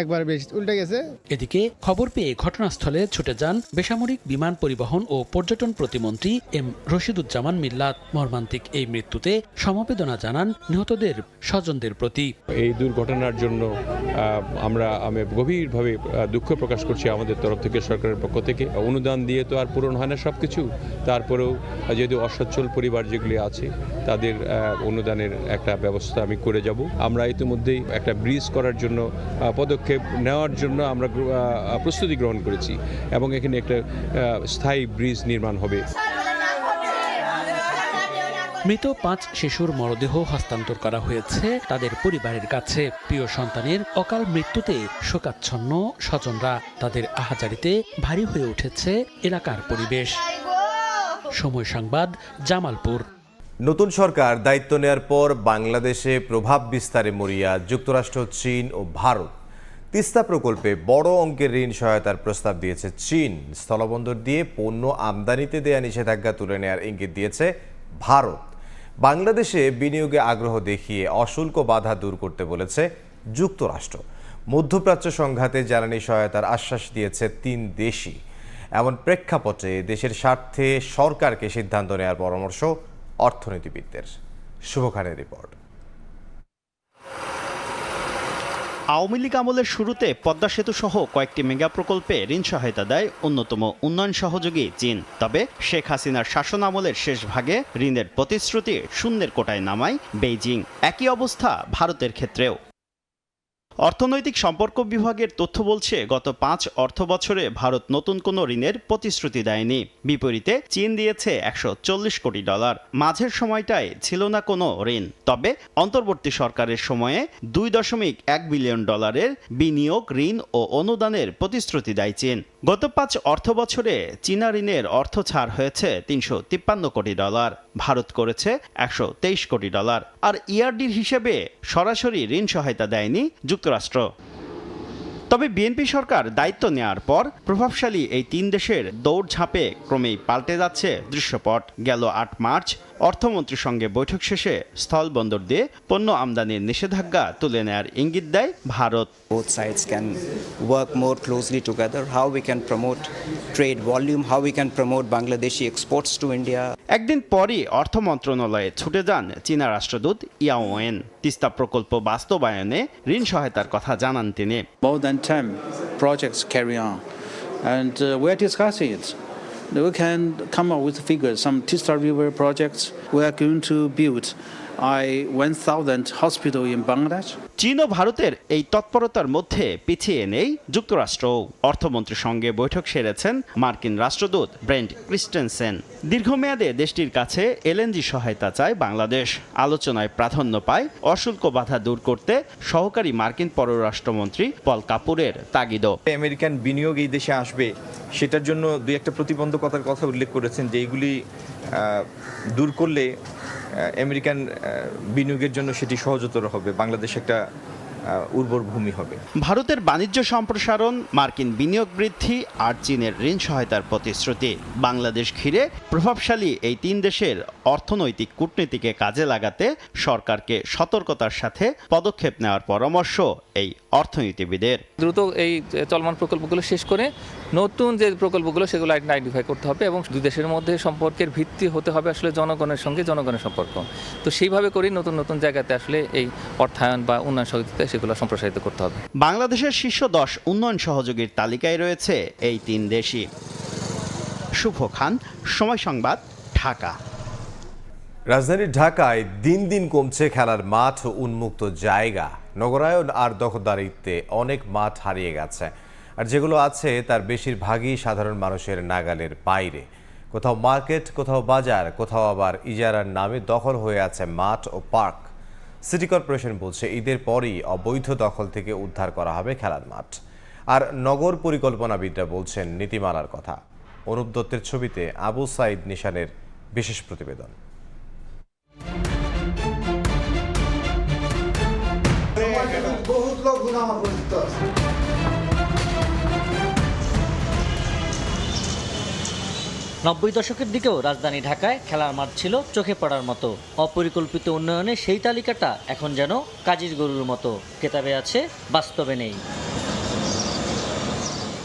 একবার বেশি উল্টে গেছে। এদিকে খবর পেয়ে ঘটনাস্থলে ছুটে যান বেসামরিক বিমান পরিবহন ও পর্যটন প্রতিমন্ত্রী এম রশিদুজ্জামান মিল্লাত। মর্মান্তিক এই মৃত্যুতে সমবেদনা জানান নিহতদের স্বজনদের প্রতি। এই দুর্ঘটনার জন্য আমি গভীরভাবে দুঃখ প্রকাশ করছি। আমাদের তরফ থেকে, সরকারের পক্ষ থেকে অনুদান দিয়ে তো আর পূরণ হয় না সবকিছু। তারপরেও যেহেতু অসচ্ছল পরিবার যেগুলি আছে তাদের অনুদানের একটা ব্যবস্থা আমি করে যাব। আমরা ইতিমধ্যেই একটা ব্রিজ করার জন্য পদক্ষেপ নেওয়ার জন্য আমরা প্রস্তুতি গ্রহণ করেছি এবং এখানে একটা স্থায়ী ব্রিজ নির্মাণ হবে। মৃত 5 শিশুর মরদেহ হস্তান্তর করা হয়েছে তাদের পরিবারের কাছে। প্রিয় সন্তানের অকাল মৃত্যুতে শোকাচ্ছন্ন স্বজনরা। তাদের আহাজারিতে ভারী হয়ে উঠেছে এলাকার পরিবেশ। সময় সংবাদ, জামালপুর। নতুন সরকার দায়িত্ব নেয়ার পর বাংলাদেশে প্রভাব বিস্তারে মরিয়া যুক্তরাষ্ট্র, চীন ও ভারত। তিস্তা প্রকল্পে বড় অঙ্কের ঋণ সহায়তার প্রস্তাব দিয়েছে চীন। স্থলবন্দর দিয়ে পণ্য আমদানিতে দেয়া নিষেধাজ্ঞা তুলে নেওয়ার ইঙ্গিত দিয়েছে ভারত। বাংলাদেশে বিনিয়োগে আগ্রহ দেখিয়ে অশুল্ক বাধা দূর করতে বলেছে যুক্তরাষ্ট্র। মধ্যপ্রাচ্য সংঘাতে জ্বালানি সহায়তার আশ্বাস দিয়েছে 3 দেশই। এমন প্রেক্ষাপটে দেশের স্বার্থে সরকারকে সিদ্ধান্ত নেওয়ার পরামর্শ অর্থনীতিবিদদের। শুভ খানের রিপোর্ট। আওয়ামী লীগ আমলের শুরুতে পদ্মা সেতু সহ কয়েকটি মেগা প্রকল্পে ঋণ সহায়তা দেয় অন্যতম উন্নয়ন সহযোগী চীন। তবে শেখ হাসিনার শাসন আমলের শেষ ভাগে ঋণের প্রতিশ্রুতি শূন্যের কোটায় নামায় বেইজিং। একই অবস্থা ভারতের ক্ষেত্রেও। অর্থনৈতিক সম্পর্ক বিভাগের তথ্য বলছে গত 5 অর্থবছরে ভারত নতুন কোনো ঋণের প্রতিশ্রুতি দেয়নি। বিপরীতে চীন দিয়েছে $140 কোটি। মাঝের সময়টায় ছিল না কোনো ঋণ। তবে অন্তর্বর্তী সরকারের সময়ে $2.1 বিলিয়ন বিনিয়োগ, ঋণ ও অনুদানের প্রতিশ্রুতি দেয় চীন। গত 5 অর্থবছরে চীনা ঋণের অর্থ ছাড় হয়েছে $353 কোটি। ভারত করেছে $123 কোটি। আর ইআরডির হিসেবে সরাসরি ঋণ সহায়তা দেয়নি যুক্তরাষ্ট্র। তবে বিএনপি সরকার দায়িত্ব নেওয়ার পর প্রভাবশালী এই 3 দেশের দৌড়ঝাঁপে ক্রমেই পাল্টে যাচ্ছে দৃশ্যপট। গেল 8 মার্চ অর্থমন্ত্রীর সঙ্গে বৈঠক শেষে স্থলবন্দর দিয়ে পণ্য আমদানির নিষেধাজ্ঞা তুলে নেয়ার ইঙ্গিত দেয় Bharat. Both sides can work more closely together, how we can promote trade volume, how we can promote Bangladeshi exports to India. একদিন পরই অর্থ মন্ত্রণালয়ে ছুটে যান চীনা রাষ্ট্রদূত ইয়াও ওয়েন। তিস্তা প্রকল্প বাস্তবায়নে ঋণ সহায়তার কথা জানান তিনি। More than 10 projects carry on, and we're discussing it. We can come up with figures. Some Tista River projects we are going to build 1,000 hospital in Bangladesh. চীন ও ভারতের এই তৎপরতার মধ্যে পিছিয়ে নেই যুক্তরাষ্ট্র। অর্থমন্ত্রীর সঙ্গে বৈঠক সেরেছেন মার্কিন রাষ্ট্রদূত ব্রেন্ট ক্রিস্টেনসেন। দীর্ঘমেয়াদে দেশটির কাছে এলএনজি সহায়তা চায় বাংলাদেশ। আলোচনায় প্রাধান্য পায় অশুল্ক বাধা দূর করতে সহকারী মার্কিন পররাষ্ট্রমন্ত্রী পল কাপুরের তাগিদও। আমেরিকান বিনিয়োগ এই দেশে আসবে, সেটার জন্য দুই একটা প্রতিবন্ধকতার কথা উল্লেখ করেছেন, যে এইগুলি দূর করলে আমেরিকান বিনিয়োগের জন্য সেটি সহজতর হবে, বাংলাদেশ একটা উর্বর ভূমি হবে। ভারতের বাণিজ্য সম্প্রসারণ, মার্কিন বিনিয়োগ বৃদ্ধি আর চীনের ঋণ সহায়তার প্রতিশ্রুতি বাংলাদেশ ঘিরে প্রভাবশালী এই 3 দেশের অর্থনৈতিক কূটনীতিকে কাজে লাগাতে সরকারকে সতর্কতার সাথে পদক্ষেপ নেওয়ার পরামর্শ এই অর্থনীতিবিদের। দ্রুত এই চলমান প্রকল্পগুলো শেষ করে নতুন যে প্রকল্পগুলো সেগুলো আইডেন্টিফাই করতে হবে এবং দুই দেশের মধ্যে সম্পর্কের ভিত্তি হতে হবে আসলে জনগণের সঙ্গে জনগণের সম্পর্ক। তো সেইভাবে করেই নতুন নতুন জায়গাতে আসলে এই অর্থায়ন বা উন্নয়ন সহযোগিতা সেগুলো সম্প্রসারিত করতে হবে। বাংলাদেশের শীর্ষ 10 উন্নয়ন সহযোগীর তালিকায় রয়েছে এই 3 দেশই। শুভ খান, সময় সংবাদ, ঢাকা। রাজধানী ঢাকায় দিন দিন কমছে খেলার মাঠ ও উন্মুক্ত জায়গা। নগরায়ন আর দখলদারিত্বে অনেক মাঠ হারিয়ে গেছে, আর যেগুলো আছে তার বেশিরভাগই সাধারণ মানুষের নাগালের বাইরে। কোথাও মার্কেট, কোথাও বাজার, কোথাও আবার ইজারার নামে দখল হয়ে আছে মাঠ ও পার্ক। সিটি কর্পোরেশন বলছে ঈদের পরই অবৈধ দখল থেকে উদ্ধার করা হবে খেলার মাঠ। আর নগর পরিকল্পনাবিদরা বলছেন নীতিমালার কথা। অনুপ দত্তের ছবিতে আবু সাইদ নিশানের বিশেষ প্রতিবেদন। নব্বই দশকের দিকেও রাজধানী ঢাকায় খেলার মাঠ ছিল চোখে পড়ার মতো। অপরিকল্পিত উন্নয়নে সেই তালিকাটা এখন যেন কাজির গরুর মতো, কেতাবে আছে বাস্তবে নেই।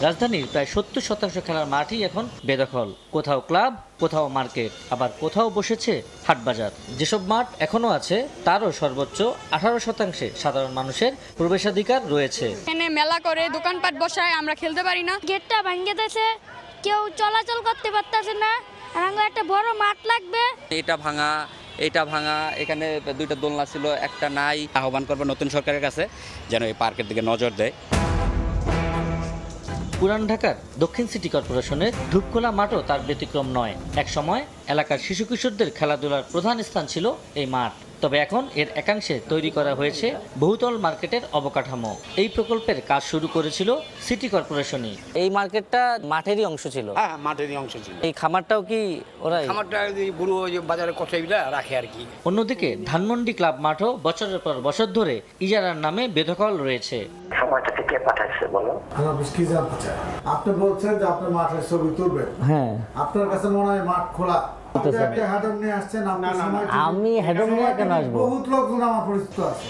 রাজধানীর প্রায় 70% খেলার মাঠই এখন বেদখল। কোথাও ক্লাব, কোথাও মার্কেট, আবার কোথাও বসেছে হাটবাজার। যেসব মাঠ এখনো আছে তারও সর্বোচ্চ 18% সাধারণ মানুষের প্রবেশাধিকার রয়েছে। এখানে মেলা করে দোকানপাট বসায়, আমরা খেলতে পারি না। গেটটা ভাঙে দিয়েছে, কেউ চলাচল করতে পারতেছে না। আমাকে একটা বড় মাঠ লাগবে। এটা ভাঙা, এখানে 2টা দোলনা ছিল, একটা নাই। আহ্বান করবে নতুন সরকারের কাছে যেন এই পার্কের দিকে নজর দেয়। পুরান ঢাকার দক্ষিণ সিটি কর্পোরেশনের ধূপখোলা মাঠও তার ব্যতিক্রম নয়। একসময় এলাকার শিশু কিশোরদের খেলাধুলার প্রধান স্থান ছিল এই মাঠ। তবে এখন এর একাংশে তৈরি করা হয়েছে বহুতল মার্কেটের অবকাঠামো। এই প্রকল্পের কাজ শুরু করেছিল সিটি কর্পোরেশনই। এই মার্কেটটা মাঠেরই অংশ ছিল। হ্যাঁ, মাঠেরই অংশ ছিল। এই খামারটাও কি ওরাই? খামারটা বুড়ো বাজারে কষাইরা রাখে আর কি। অন্যদিকে ধানমন্ডি ক্লাব মাঠও বছরের পর বছর ধরে ইজারার নামে বেদখল রয়েছে। সময়টা থেকে পাঠাইছে বলো? আপনি বলছেন যে আপনি মাঠের ছবি তুলবেন। হ্যাঁ, আপনার কাছে মনে হয় মাঠ খোলা। আমি হেডম নিয়ে কেন আসবো? বহুত লোকজন আমার পরিচিত আছে।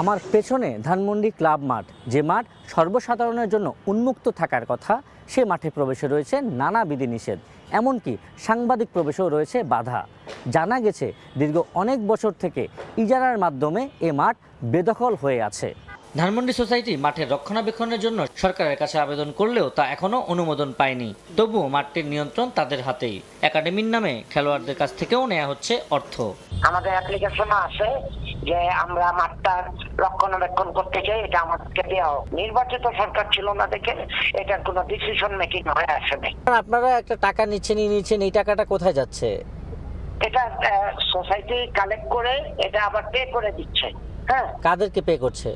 আমার পেছনে ধানমন্ডি ক্লাব মাঠ, যে মাঠ সর্বসাধারণের জন্য উন্মুক্ত থাকার কথা, সে মাঠে প্রবেশে রয়েছে নানা বিধিনিষেধ। এমনকি সাংবাদিক প্রবেশেও রয়েছে বাধা। জানা গেছে দীর্ঘ অনেক বছর থেকে ইজারার মাধ্যমে এ মাঠ বেদখল হয়ে আছে। ধানমন্ডি সোসাইটি মাঠের রক্ষণাবেক্ষণের জন্য সরকারের কাছে আবেদন করলেও তা এখনো অনুমোদন পায়নি। তবুও মাঠটির নিয়ন্ত্রণ তাদের হাতেই। একাডেমির নামে খেলোয়াড়দের কাছ থেকেও নেওয়া হচ্ছে অর্থ। আমাদের অ্যাপ্লিকেশন আছে যে আমরা মাঠটা রক্ষণাবেক্ষণ করতে চাই, এটা আমাদেরকে দেওয়া হোক। নির্বাচিত সরকার ছিল না দেখে এটার কোনো ডিসিশন মেকিং হয়ে আসেনি। আপনারা একটা টাকা নিচ্ছেন, এই টাকাটা কোথায় যাচ্ছে? এটা সোসাইটি কালেক্ট করে এটা আবার পে করে দিচ্ছে। হ্যাঁ, কাদেরকে পে করছে?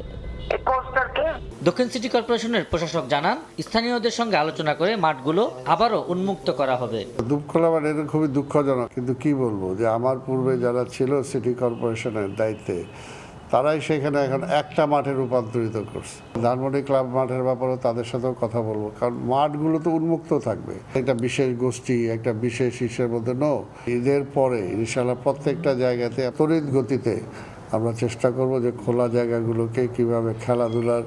দক্ষিণ সিটি কর্পোরেশনের প্রশাসক জানান, স্থানীয়দের সঙ্গে আলোচনা করে মাঠগুলো আবারও উন্মুক্ত করা হবে। দুঃখলা মানে এটা খুবই দুঃখজনক, কিন্তু কি বলবো যে আমার পূর্বে যারা ছিল সিটি কর্পোরেশনের দায়িত্বে তারাই সেখানে এখন একটা মাঠে রূপান্তরিত করছে। ধানমন্ডি ক্লাব মাঠের ব্যাপারেও তাদের সাথেও কথা বলবো, কারণ মাঠগুলো তো উন্মুক্ত থাকবে। একটা বিশেষ গোষ্ঠী, একটা বিশেষ ইস্যুর মধ্যে ঈদের পরে ইনশাআল্লাহ প্রত্যেকটা জায়গাতে তড়িৎ গতিতে আমরা চেষ্টা করব যে খোলা জায়গাগুলোকে কিভাবে খেলাধুলার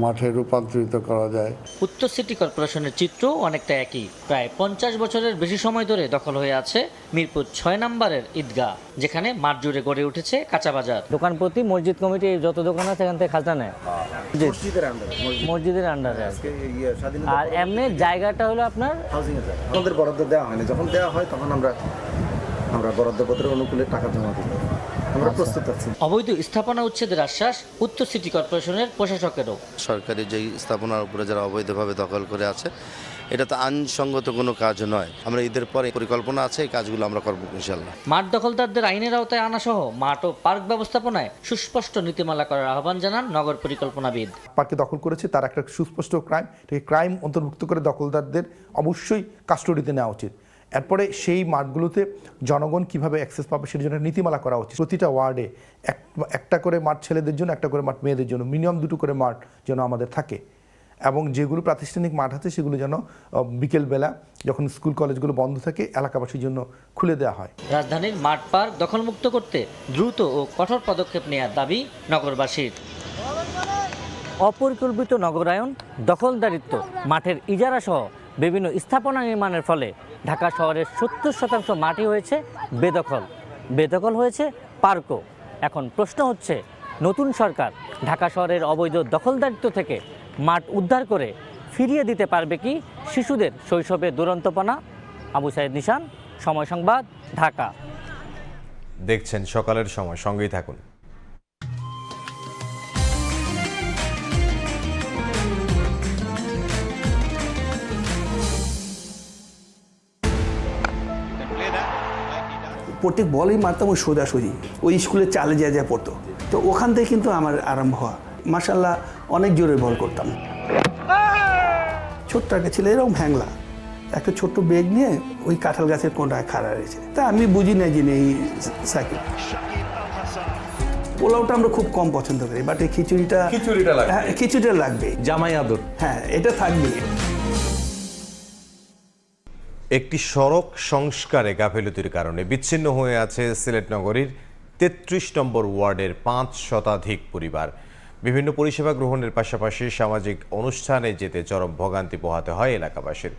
মাঠে রূপান্তরিত করা যায়। উত্তর সিটি কর্পোরেশনের চিত্র অনেকটা একই। প্রায় 50 বছরের বেশি সময় ধরে দখল হয়ে আছে মিরপুর 6 নম্বরের ঈদগাহ, যেখানে মাঠ জুড়ে গড়ে উঠেছে কাঁচা বাজার। দোকান প্রতি মসজিদ কমিটি যত দোকান আছে এখান থেকে খাজনা নেয়, মসজিদের আন্ডারে। আর এমনি জায়গাটা হলো আপনার আমাদের বরাদ্দ দেওয়া হয়নি, যখন দেওয়া হয় তখন আমরা বরাদ্দপত্রের অনুকূলে টাকা জমা দিই। আমরা প্রস্তুত আছি। অবৈধ স্থাপনা উচ্ছেদের আশ্বাস উত্তর সিটি কর্পোরেশনের প্রশাসকেরও। সরকারি যেই স্থাপনার উপরে যারা অবৈধভাবে দখল করে আছে, এটা তো আইনসঙ্গত কোনো কাজ নয়। আমরা ঈদের পরে পরিকল্পনা আছে, এই কাজগুলো আমরা করবো ইনশাল্লাহ। মাঠ দখলদারদের আইনের আওতায় আনা সহ মাঠ ও পার্ক ব্যবস্থাপনায় সুস্পষ্ট নীতিমালা করার আহ্বান জানান নগর পরিকল্পনাবিদ। পার্কে দখল করেছে তার একটা সুস্পষ্ট ক্রাইম অন্তর্ভুক্ত করে দখলদারদের অবশ্যই কাস্টডিতে নেওয়া উচিত। এরপরে সেই মাঠগুলোতে জনগণ কিভাবে অ্যাক্সেস পাবে সেটার জন্য নীতিমালা করা উচিত। প্রতিটা ওয়ার্ডে একটা করে মাঠ ছেলেদের জন্য, একটা করে মাঠ মেয়েদের জন্য, মিনিমাম 2টো করে মাঠ যেন আমাদের থাকে। এবং যেগুলো প্রাতিষ্ঠানিক মাঠ আছে সেগুলো যেন বিকেলবেলা যখন স্কুল কলেজগুলো বন্ধ থাকে এলাকাবাসীর জন্য খুলে দেওয়া হয়। রাজধানীর মাঠ পার্ক দখলমুক্ত করতে দ্রুত ও কঠোর পদক্ষেপ নেওয়ার দাবি নগরবাসীর। অপরিকল্পিত নগরায়ন, দখলদারিত্ব, মাঠের ইজারা সহ বিভিন্ন স্থাপনা নির্মাণের ফলে ঢাকা শহরের 70% মাটি হয়েছে বেদখল হয়েছে পার্কও। এখন প্রশ্ন হচ্ছে, নতুন সরকার ঢাকা শহরের অবৈধ দখলদারিত্ব থেকে মাঠ উদ্ধার করে ফিরিয়ে দিতে পারবে কি শিশুদের শৈশবের দুরন্তপনা? আবু সাইদ নিশান, সময় সংবাদ, ঢাকা। দেখছেন সকালের সময়, সঙ্গেই থাকুন। প্রত্যেক বলেই মারতাম ওই সোজাসুজি, ওই স্কুলে চালে যা পড়তো, তো ওখান থেকে কিন্তু আমার আরম্ভ হওয়া। মাশাআল্লাহ অনেক জোরে বল করতাম। ছোট্ট একটা ছেলে এরকম হ্যাংলা একটা ছোট্ট ব্যাগ নিয়ে ওই কাঁঠাল গাছের কোনটায় খাড়া রয়েছে, তা আমি বুঝি না যে এই সাইকেল। পোলাওটা আমরা খুব কম পছন্দ করি, বাট এই খিচুড়িটা লাগবে, জামাই আদর, হ্যাঁ এটা থাকবে। একটি সড়ক সংস্কারে গাফিলতির কারণে বিচ্ছিন্ন হয়ে আছে সিলেট নগরীর 33 নম্বর ওয়ার্ডের 5 শতাধিক পরিবার। বিভিন্ন পরিষেবা গ্রহণের পাশাপাশি সামাজিক অনুষ্ঠানে যেতে চরম ভোগান্তি পোহাতে হয় এলাকাবাসীর।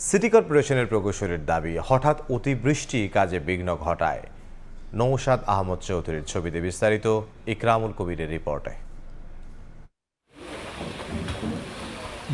সিটি কর্পোরেশনের প্রকৌশলীর দাবি, হঠাৎ অতিবৃষ্টি কাজে বিঘ্ন ঘটায়। নৌশাদ আহমদ চৌধুরীর ছবিতে বিস্তারিত ইকরামুল কবিরের রিপোর্টে।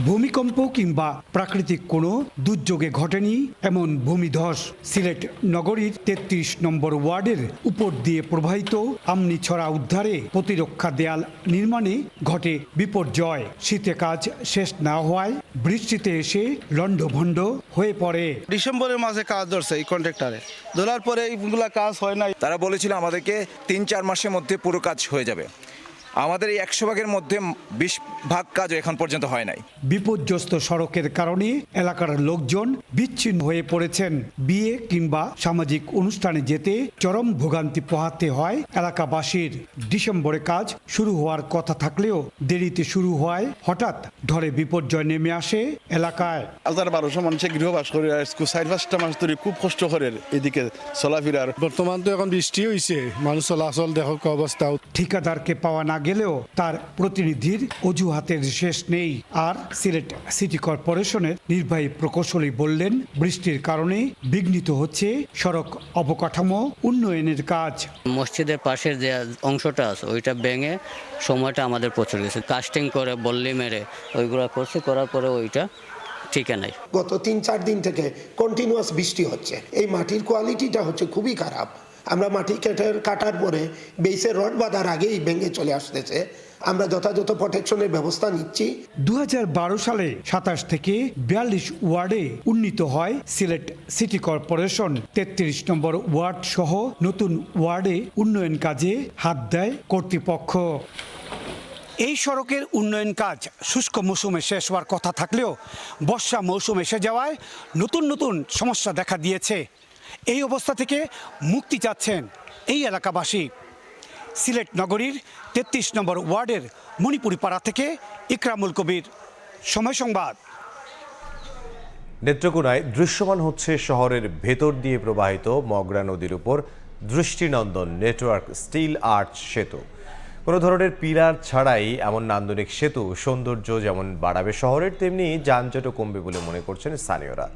ভূমিকম্প কিংবা প্রাকৃতিক কোনো দুর্যোগে ঘটেনি এমন ভূমিধস সিলেট নগরীর 33 নম্বর ওয়ার্ডের উপর দিয়ে প্রবাহিত আমনিছড়া উদ্ধারে প্রতিরক্ষা দেয়াল নির্মাণে ঘটে বিপর্যয়। শীতে কাজ শেষ না হওয়ায় বৃষ্টিতে এসে লণ্ডভণ্ড হয়ে পড়ে। ডিসেম্বরের মাসে কাজ ধরছে এই কন্ট্রাক্টরে, ধরার পরে এইগুলা কাজ হয় নাই। তারা বলেছিল আমাদেরকে 3-4 মাসের মধ্যে পুরো কাজ হয়ে যাবে। আমাদের এই 100 ভাগের মধ্যে 20 ভাগ কাজ এখন পর্যন্ত হয় নাই। বিপর্যস্ত সড়কের কারণে এলাকার লোকজন বিচ্ছিন্ন হয়ে পড়েছেন। বিয়ে কিংবা সামাজিক অনুষ্ঠানে যেতে চরম ভোগান্তি পোহাতে হয় এলাকাবাসীর। ডিসেম্বরে কাজ শুরু হওয়ার কথা থাকলেও দেরিতে শুরু হওয়ায় হঠাৎ ঢলে বিপর্যয় নেমে আসে এলাকায়। 1200 মানুষের গৃহবাস করে 4-5টা মাস ধরে খুব কষ্ট করে এদিকে চলাফেরার। বর্তমান তো এখন বৃষ্টি হয়েছে, মানুষ চলাচল দেখো অবস্থা। ঠিকাদারকে পাওয়া না গেলেও তার প্রতিনিধির অজুহাতের শেষ নেই। আর সিলেট সিটি কর্পোরেশনের নির্বাহী প্রকৌশলী বললেন, বৃষ্টির কারণে বিঘ্নিত হচ্ছে সড়ক অবকাঠামো উন্নয়নের কাজ। মসজিদের পাশের যে অংশটা আছে ওইটা ভেঙে সময়টা আমাদের প্রচুর গেছে, কাস্টিং করে বল্লি মেরে ওইগুলো করছে, করার পরে ওইটা ঠিক নাই। গত 3-4 দিন থেকে কন্টিনিউয়াস বৃষ্টি হচ্ছে, এই মাটির কোয়ালিটিটা হচ্ছে খুবই খারাপ। আমরা মাটি কাটার পরে বেসের রড বাঁধার আগেই ভেঙে চলে আসতেছে। আমরা যথাযথ প্রোটেকশনের ব্যবস্থা নিচ্ছি। 2012 সালে 27 থেকে 42 ওয়ার্ডে উন্নীত হয় সিলেট সিটি কর্পোরেশন। 33 নম্বর ওয়ার্ড সহ নতুন ওয়ার্ডে উন্নয়ন কাজে হাত দেয় কর্তৃপক্ষ। এই সড়কের উন্নয়ন কাজ শুষ্ক মৌসুমে শেষ হওয়ার কথা থাকলেও বর্ষা মৌসুম এসে যাওয়ায় নতুন নতুন সমস্যা দেখা দিয়েছে। এই অবস্থা থেকে মুক্তি চাচ্ছেন এই এলাকাবাসী। সিলেট নগরীর 33 নম্বর ওয়ার্ডের মণিপুরি পাড়া থেকে ইকরামুল কবির, সময় সংবাদ। নেত্রকোনায় দৃশ্যমান হচ্ছে শহরের ভেতর দিয়ে প্রবাহিত মগরা নদীর উপর দৃষ্টিনন্দন নেটওয়ার্ক স্টিল আর্চ সেতু। কোনো ধরনের পিলার ছাড়াই এমন নান্দনিক সেতু সৌন্দর্য যেমন বাড়াবে শহরের, তেমনি যানজটও কমবে বলে মনে করছেন স্থানীয়রা।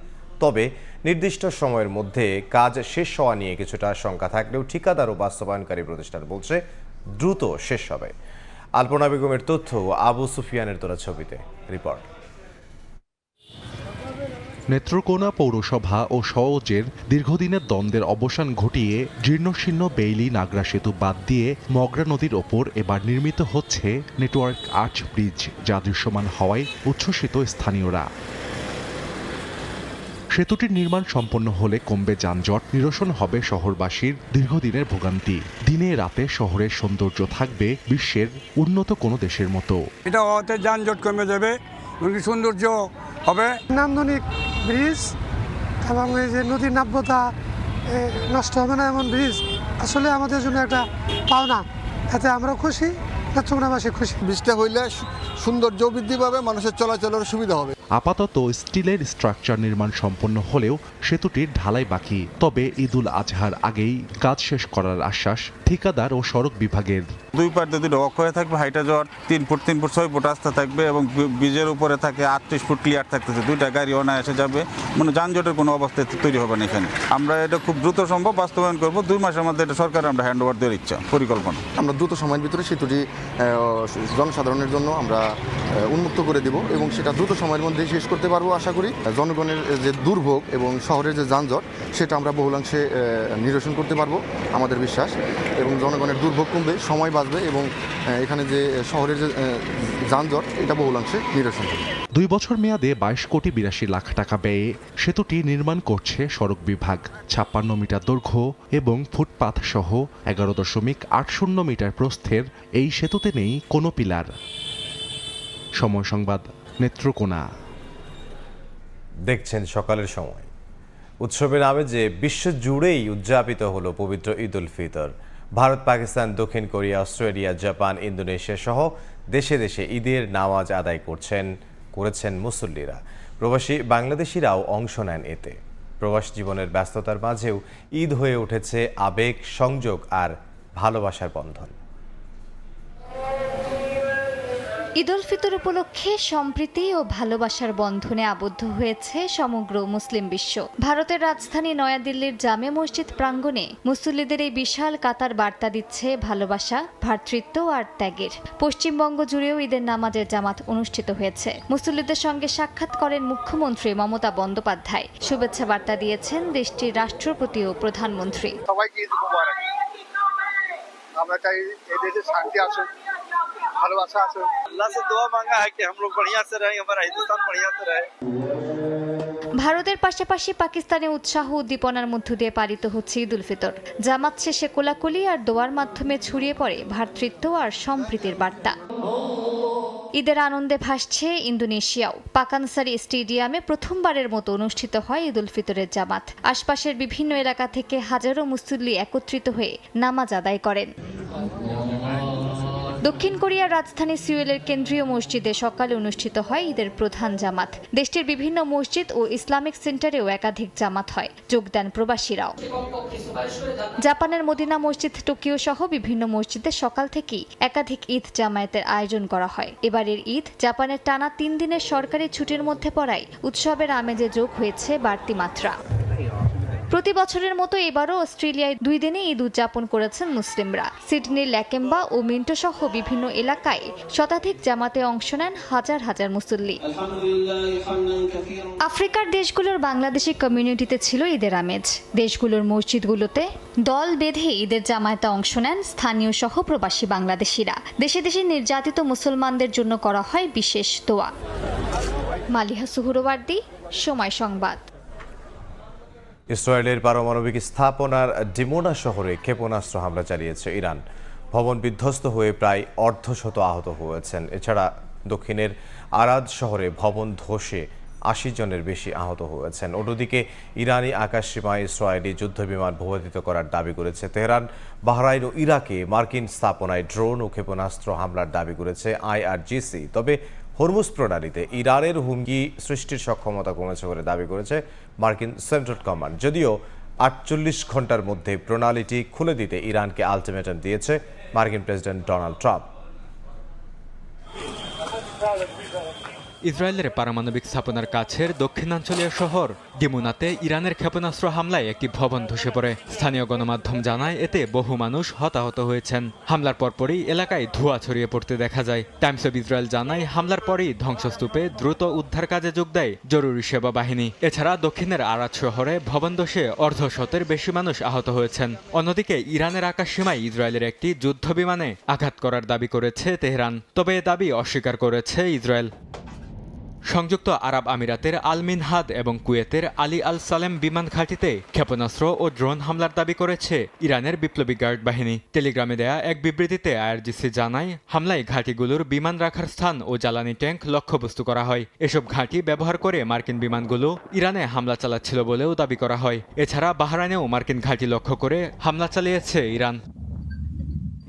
তবে নির্দিষ্ট সময়ের মধ্যে কাজ শেষ হওয়া নিয়ে কিছুটা শঙ্কা থাকলেও ঠিকাদার ও বাস্তবায়নকারী প্রতিষ্ঠান বলছে দ্রুত শেষ হবে। আলপনা বেগমের তথ্য, আবু সুফিয়ানের তোলা ছবিতে রিপোর্ট। নেত্রকোনা পৌরসভা ও সওজের দীর্ঘদিনের দ্বন্দ্বের অবসান ঘটিয়ে জীর্ণশীর্ণ বেইলি নাগরা সেতু বাদ দিয়ে মগরা নদীর ওপর এবার নির্মিত হচ্ছে নেটওয়ার্ক আর্চ ব্রিজ, যা দৃশ্যমান হওয়ায় উচ্ছ্বসিত স্থানীয়রা। সেতুটির নির্মাণ সম্পন্ন হলে কমবে যানজট, নিরসন হবে শহরবাসীর দীর্ঘদিনের ভোগান্তি। দিনে রাতে শহরের সৌন্দর্য থাকবে বিশ্বের উন্নত কোনো দেশের মতো। এটা হতে যানজট কমে যাবে, সৌন্দর্য হবে। নান্দনিক ব্রিজ এবং এই যে নদীর নাব্যতা নষ্ট হবে না এমন ব্রিজ আসলে আমাদের জন্য একটা পাওনা। এতে আমরা খুশি, নেত্রকোনাবাসী খুশি। ব্রিজটা হইলে সৌন্দর্য বৃদ্ধি পাবে, মানুষের চলাচলের সুবিধা হবে। আপাতত স্টিলের স্ট্রাকচার নির্মাণ সম্পন্ন হলেও সেতুটির ঢালাই বাকি। তবে ঈদুল আজহার আগেই কাজ শেষ করার আশ্বাস ঠিকাদার ও সড়ক বিভাগের। দুই পার যদি অক্ষ হয়ে থাকবে, হাইটা যাওয়ার 3 ফুট 3 ফুট 6 ফুট রাস্তা থাকবে এবং ব্রিজের উপরে থাকে 38 ফুট ক্লিয়ার থাকতেছে। দুইটা গাড়ি অনায়াসে যাবে, মানে যানজটের কোনো অবস্থা তৈরি হবে না এখানে। আমরা এটা খুব দ্রুত সম্ভব বাস্তবায়ন করব। 2 মাসের মধ্যে এটা সরকার আমরা হ্যান্ড ওভার দেওয়ার ইচ্ছা পরিকল্পনা। আমরা দ্রুত সময়ের ভিতরে সেতুটি জনসাধারণের জন্য আমরা উন্মুক্ত করে দেব এবং সেটা দ্রুত সময়ের মধ্যে শেষ করতে পারবো আশা করি। জনগণের যে দুর্ভোগ এবং শহরের যে যানজট সেটা আমরা বহুলাংশে নিরসন করতে পারবো আমাদের বিশ্বাস, এবং জনগণের দুর্ভোগ কমবে, সময় বাঁচবে এবং এখানে যে শহরের যে যানজট এটা বহুলাংশে নিরসন হবে। 2 বছর মেয়াদে 22 কোটি 82 লাখ টাকা ব্যয়ে সেতুটি নির্মাণ করছে সড়ক বিভাগ। 56 মিটার দৈর্ঘ্য এবং ফুটপাথ সহ 11.80 মিটার প্রস্থের এই সেতুতে নেই কোনো পিলার। সময় সংবাদ, নেত্রকোনা। দেখছেন সকালের সময়। উৎসবের আমেজে বিশ্ব জুড়েই উদযাপিত হলো পবিত্র ঈদ উল ফিতর। ভারত, পাকিস্তান, দক্ষিণ কোরিয়া, অস্ট্রেলিয়া, জাপান, ইন্দোনেশিয়া সহ দেশে দেশে ঈদের নামাজ আদায় করেছেন মুসল্লিরা। প্রবাসী বাংলাদেশিরাও অংশ নেন এতে। প্রবাস জীবনের ব্যস্ততার মাঝেও ঈদ হয়ে উঠেছে আবেগ, সংযোগ আর ভালোবাসার বন্ধন। ঈদ উল ফিতর উপলক্ষে সম্প্রীতি ও ভালোবাসার বন্ধনে আবদ্ধ হয়েছে সমগ্র মুসলিম বিশ্ব। ভারতের রাজধানী নয়াদিল্লির জামে মসজিদ প্রাঙ্গণে মুসল্লিদের এই বিশাল কাতার বার্তা দিচ্ছে ভালোবাসা, ভ্রাতৃত্ব আর ত্যাগের। পশ্চিমবঙ্গ জুড়েও ঈদের নামাজের জামাত অনুষ্ঠিত হয়েছে। মুসল্লিদের সঙ্গে সাক্ষাৎ করেন মুখ্যমন্ত্রী মমতা বন্দ্যোপাধ্যায়। শুভেচ্ছা বার্তা দিয়েছেন দেশটির রাষ্ট্রপতি ও প্রধানমন্ত্রী। সবাইকে ঈদ মুবারক। আমরা চাই এই দেশে শান্তি আসুক, ভালোবাসা আসুক। আল্লাহ से दुआ मांगा है कि हम लोग बढ़िया से रहें, हमारा हिंदुस्तान बढ़िया से रहे। ভারতের পাশাপাশি পাকিস্তানে উৎসাহ উদ্দীপনার মধ্য দিয়ে পালিত হচ্ছে ঈদ উল ফিতর। জামাত শেষে কোলাকুলি আর দোয়ার মাধ্যমে ছড়িয়ে পড়ে ভ্রাতৃত্ব আর সম্প্রীতির বার্তা। ঈদের আনন্দে ভাসছে ইন্দোনেশিয়াও। পাকানসারি স্টেডিয়ামে প্রথমবারের মতো অনুষ্ঠিত হয় ঈদ উল ফিতরের জামাত। আশপাশের বিভিন্ন এলাকা থেকে হাজারো মুসল্লি একত্রিত হয়ে নামাজ আদায় করেন। দক্ষিণ কোরিয়ার রাজধানী সিউলের কেন্দ্রীয় মসজিদে সকালে অনুষ্ঠিত হয় ঈদের প্রধান জামাত। দেশটির বিভিন্ন মসজিদ ও ইসলামিক সেন্টারেও একাধিক জামাত হয়, যোগ দেন প্রবাসীরাও। জাপানের মদিনা মসজিদ, টোকিও সহ বিভিন্ন মসজিদে সকাল থেকেই একাধিক ঈদ জামায়াতের আয়োজন করা হয়। এবারের ঈদ জাপানের টানা 3 দিনের সরকারি ছুটির মধ্যে পড়ায় উৎসবের আমেজে যোগ হয়েছে বাড়তি মাত্রা। প্রতি বছরের মতো এবারও অস্ট্রেলিয়ায় 2 দিনে ঈদ উদযাপন করেছেন মুসলিমরা। সিডনির ল্যাকেম্বা ও মিন্টো সহ বিভিন্ন এলাকায় শতাধিক জামাতে অংশ নেন হাজার হাজার মুসল্লি। আফ্রিকার দেশগুলোর বাংলাদেশি কমিউনিটিতে ছিল ঈদের আমেজ। দেশগুলোর মসজিদগুলোতে দল বেঁধে ঈদের জামায়াতে অংশ নেন স্থানীয় সহ প্রবাসী বাংলাদেশিরা। দেশে দেশে নির্যাতিত মুসলমানদের জন্য করা হয় বিশেষ দোয়া। মালিহা সুহরওয়ার্দী, সময় সংবাদ। ইসরায়েলের পারমাণবিক স্থাপনার ডিমোনা শহরে ক্ষেপণাস্ত্র হামলা চালিয়েছে ইরান। ভবন বিধ্বস্ত হয়ে প্রায় অর্ধশত আহত হয়েছেন। এছাড়া দক্ষিণের আরাদ শহরে ভবন ধসে 80 জনের বেশি আহত হয়েছেন। অন্যদিকে ইরানি আকাশসীমায় ইসরায়েলি যুদ্ধবিমান ভূপাতিত করার দাবি করেছে তেহরান। বাহরাইন ও ইরাকে মার্কিন স্থাপনায় ড্রোন ও ক্ষেপণাস্ত্র হামলার দাবি করেছে IRGC। তবে হরমুজ প্রণালীতে ইরানের হুমকি সৃষ্টির সক্ষমতা কমেছে বলে দাবি করেছে মার্কিন সেন্ট্রাল কমান্ড। যদিও 48 ঘন্টার মধ্যে প্রণালীটি খুলে দিতে ইরানকে আলটিমেটাম দিয়েছে মার্কিন প্রেসিডেন্ট ডোনাল্ড ট্রাম্প। ইসরায়েলের পারমাণবিক স্থাপনার কাছের দক্ষিণাঞ্চলীয় শহর ডিমোনাতে ইরানের ক্ষেপণাস্ত্র হামলায় একটি ভবন ধসে পড়ে। স্থানীয় গণমাধ্যম জানায় এতে বহু মানুষ হতাহত হয়েছেন। হামলার পরপরই এলাকায় ধোঁয়া ছড়িয়ে পড়তে দেখা যায়। টাইমস অব ইসরায়েল জানায় হামলার পরই ধ্বংসস্তূপে দ্রুত উদ্ধার কাজে যোগ দেয় জরুরি সেবা বাহিনী। এছাড়া দক্ষিণের আরাদ শহরে ভবন ধসে অর্ধশতের বেশি মানুষ আহত হয়েছেন। অন্যদিকে ইরানের আকাশসীমায় ইসরায়েলের একটি যুদ্ধ বিমানে আঘাত করার দাবি করেছে তেহরান। তবে এ দাবি অস্বীকার করেছে ইসরায়েল। সংযুক্ত আরব আমিরাতের আল মিনহাদ এবং কুয়েতের আলী আল সালেম বিমান ঘাঁটিতে ক্ষেপণাস্ত্র ও ড্রোন হামলার দাবি করেছে ইরানের বিপ্লবী গার্ড বাহিনী। টেলিগ্রামে দেয়া এক বিবৃতিতে IRGC জানায়, হামলায় ঘাঁটিগুলোর বিমান রাখার স্থান ও জ্বালানি ট্যাঙ্ক লক্ষ্যবস্তু করা হয়। এসব ঘাঁটি ব্যবহার করে মার্কিন বিমানগুলো ইরানে হামলা চালাচ্ছিল বলেও দাবি করা হয়। এছাড়া বাহরাইনেও মার্কিন ঘাঁটি লক্ষ্য করে হামলা চালিয়েছে ইরান।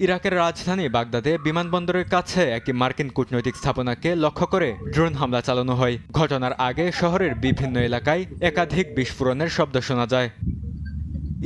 ইরাকের রাজধানী বাগদাদে বিমানবন্দরের কাছে একটি মার্কিন কূটনৈতিক স্থাপনাকে লক্ষ্য করে ড্রোন হামলা চালানো হয়। ঘটনার আগে শহরের বিভিন্ন এলাকায় একাধিক বিস্ফোরণের শব্দ শোনা যায়।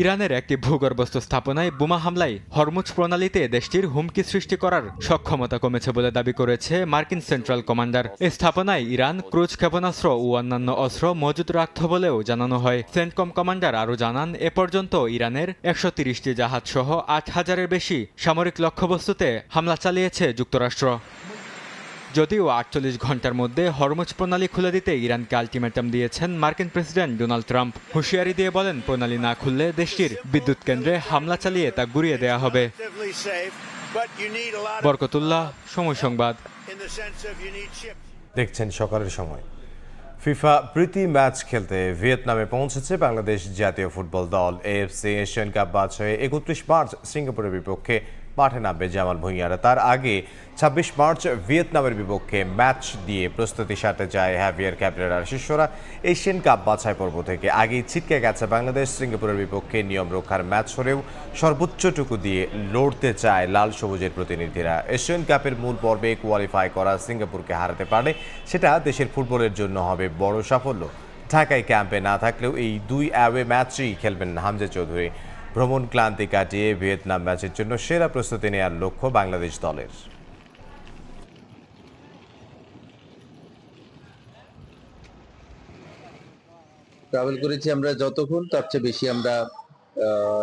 ইরানের একটি ভূগর্ভস্থ স্থাপনায় বোমা হামলায় হরমুজ প্রণালীতে দেশটির হুমকি সৃষ্টি করার সক্ষমতা কমেছে বলে দাবি করেছে মার্কিন সেন্ট্রাল কমান্ডার। এই স্থাপনায় ইরান ক্রুজ ক্ষেপণাস্ত্র ও অন্যান্য অস্ত্র মজুদ রাখত বলেও জানানো হয়। সেন্টকম কমান্ডার আরও জানান, এ পর্যন্ত ইরানের 130টি জাহাজ সহ 8000-এর বেশি সামরিক লক্ষ্যবস্তুতে হামলা চালিয়েছে যুক্তরাষ্ট্র। যদিও 48 ঘন্টার মধ্যে হরমুজ প্রণালী খুলে দিতে ইরানকে আলটিমেটাম দিয়েছেন মার্কিন প্রেসিডেন্ট ডোনাল্ড ট্রাম্প। হুঁশিয়ারি দিয়ে বলেন, প্রণালী না খুললে দেশটির বিদ্যুৎ কেন্দ্রে হামলা চালিয়ে তা গুঁড়িয়ে দেয়া হবে। বরকতুল্লাহ, সময় সংবাদ। দেখছেন সকালের সময়। ফিফা প্রীতি ম্যাচ খেলতে ভিয়েতনামে পৌঁছেছে বাংলাদেশ জাতীয় ফুটবল দল। AFC এশিয়ান কাপ বাছাইয়ে 31 মার্চ সিঙ্গাপুরের বিপক্ষে মাঠে নামবে জামাল ভুঁইয়ারা। তার আগে 26 মার্চ ভিয়েতনামের বিপক্ষে ম্যাচ দিয়ে প্রস্তুতি সারতে যায় হ্যাভিয়ার ক্যাবরেরার শিষ্যরা। এশিয়ান কাপ বাছাই পর্ব থেকে আগেই ছিটকে গেছে বাংলাদেশ। সিঙ্গাপুরের বিপক্ষে নিয়ম রক্ষার ম্যাচ হলেও সর্বোচ্চটুকু দিয়ে লড়তে চায় লাল সবুজের প্রতিনিধিরা। এশিয়ান কাপের মূল পর্বে কোয়ালিফাই করা সিঙ্গাপুরকে হারাতে পারলে সেটা দেশের ফুটবলের জন্য হবে বড় সাফল্য। ঢাকায় ক্যাম্পে না থাকলেও এই 2 অ্যাওয়ে ম্যাচই খেলবেন হামজা চৌধুরী। ভ্রমণ ক্লান্তি কাটিয়ে ভিয়েতনাম ম্যাচের জন্য সেরা প্রস্তুতি নেওয়ার লক্ষ্য বাংলাদেশ দলের। ট্রাভেল করেছি আমরা যতক্ষণ, তার চেয়ে বেশি আমরা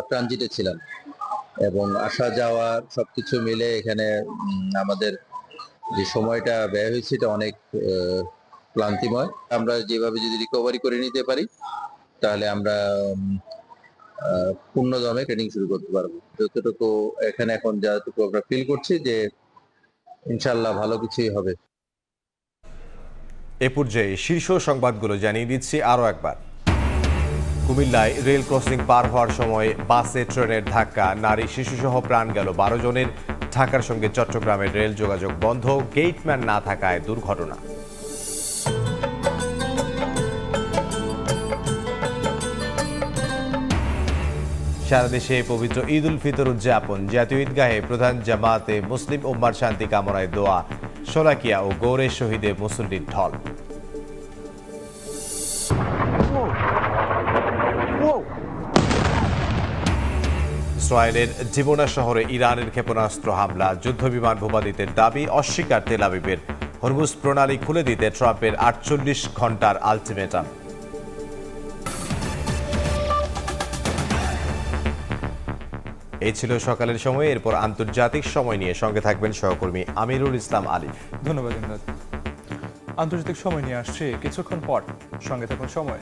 ট্রানজিটে ছিলাম এবং আসা যাওয়া সবকিছু মিলে এখানে আমাদের যে সময়টা ব্যয় হয়েছে এটা অনেক ক্লান্তিময়। আমরা যেভাবে যদি রিকভারি করে নিতে পারি তাহলে আমরা পূর্ণ দমে ট্রেনিং শুরু করতে পারবো। যতটুকু এখানে এখন যতটুকু আমরা ফিল করছি যে ইনশাআল্লাহ ভালো কিছুই হবে। এ পর্যায়ে শীর্ষ সংবাদগুলো জানিয়ে দিচ্ছি আরও একবার। কুমিল্লায় রেল ক্রসিং পার হওয়ার সময় বাসে ট্রেনের ধাক্কা, নারী শিশুসহ প্রাণ গেল 12 জনের। ঢাকার সঙ্গে চট্টগ্রামের রেল যোগাযোগ বন্ধ, গেটম্যান না থাকায় দুর্ঘটনা। সারা দেশে পবিত্র ঈদ উল ফিতর উদযাপন। জাতীয় ঈদগাহে প্রধান জামাতে মুসলিম উম্মার শান্তি কামনায় দোয়া, শোলাকিয়া ও গৌরে শহীদে মুসল্লির ঢল। ইসরায়েলের জীবনা শহরে ইরানের ক্ষেপণাস্ত্র হামলা, যুদ্ধবিমান ভূপাতিতের দাবি অস্বীকার তেল আবিবের। হরমুজ প্রণালী খুলে দিতে ট্রাম্পের 48 ঘন্টার আলটিমেটাম। এই ছিল সকালের সময়। এরপর আন্তর্জাতিক সময় নিয়ে সঙ্গে থাকবেন সহকর্মী আমিরুল ইসলাম আলী। ধন্যবাদ ইমদাদ। আন্তর্জাতিক সময় নিয়ে আসছে কিছুক্ষণ পর, সঙ্গে থাকুন সময়।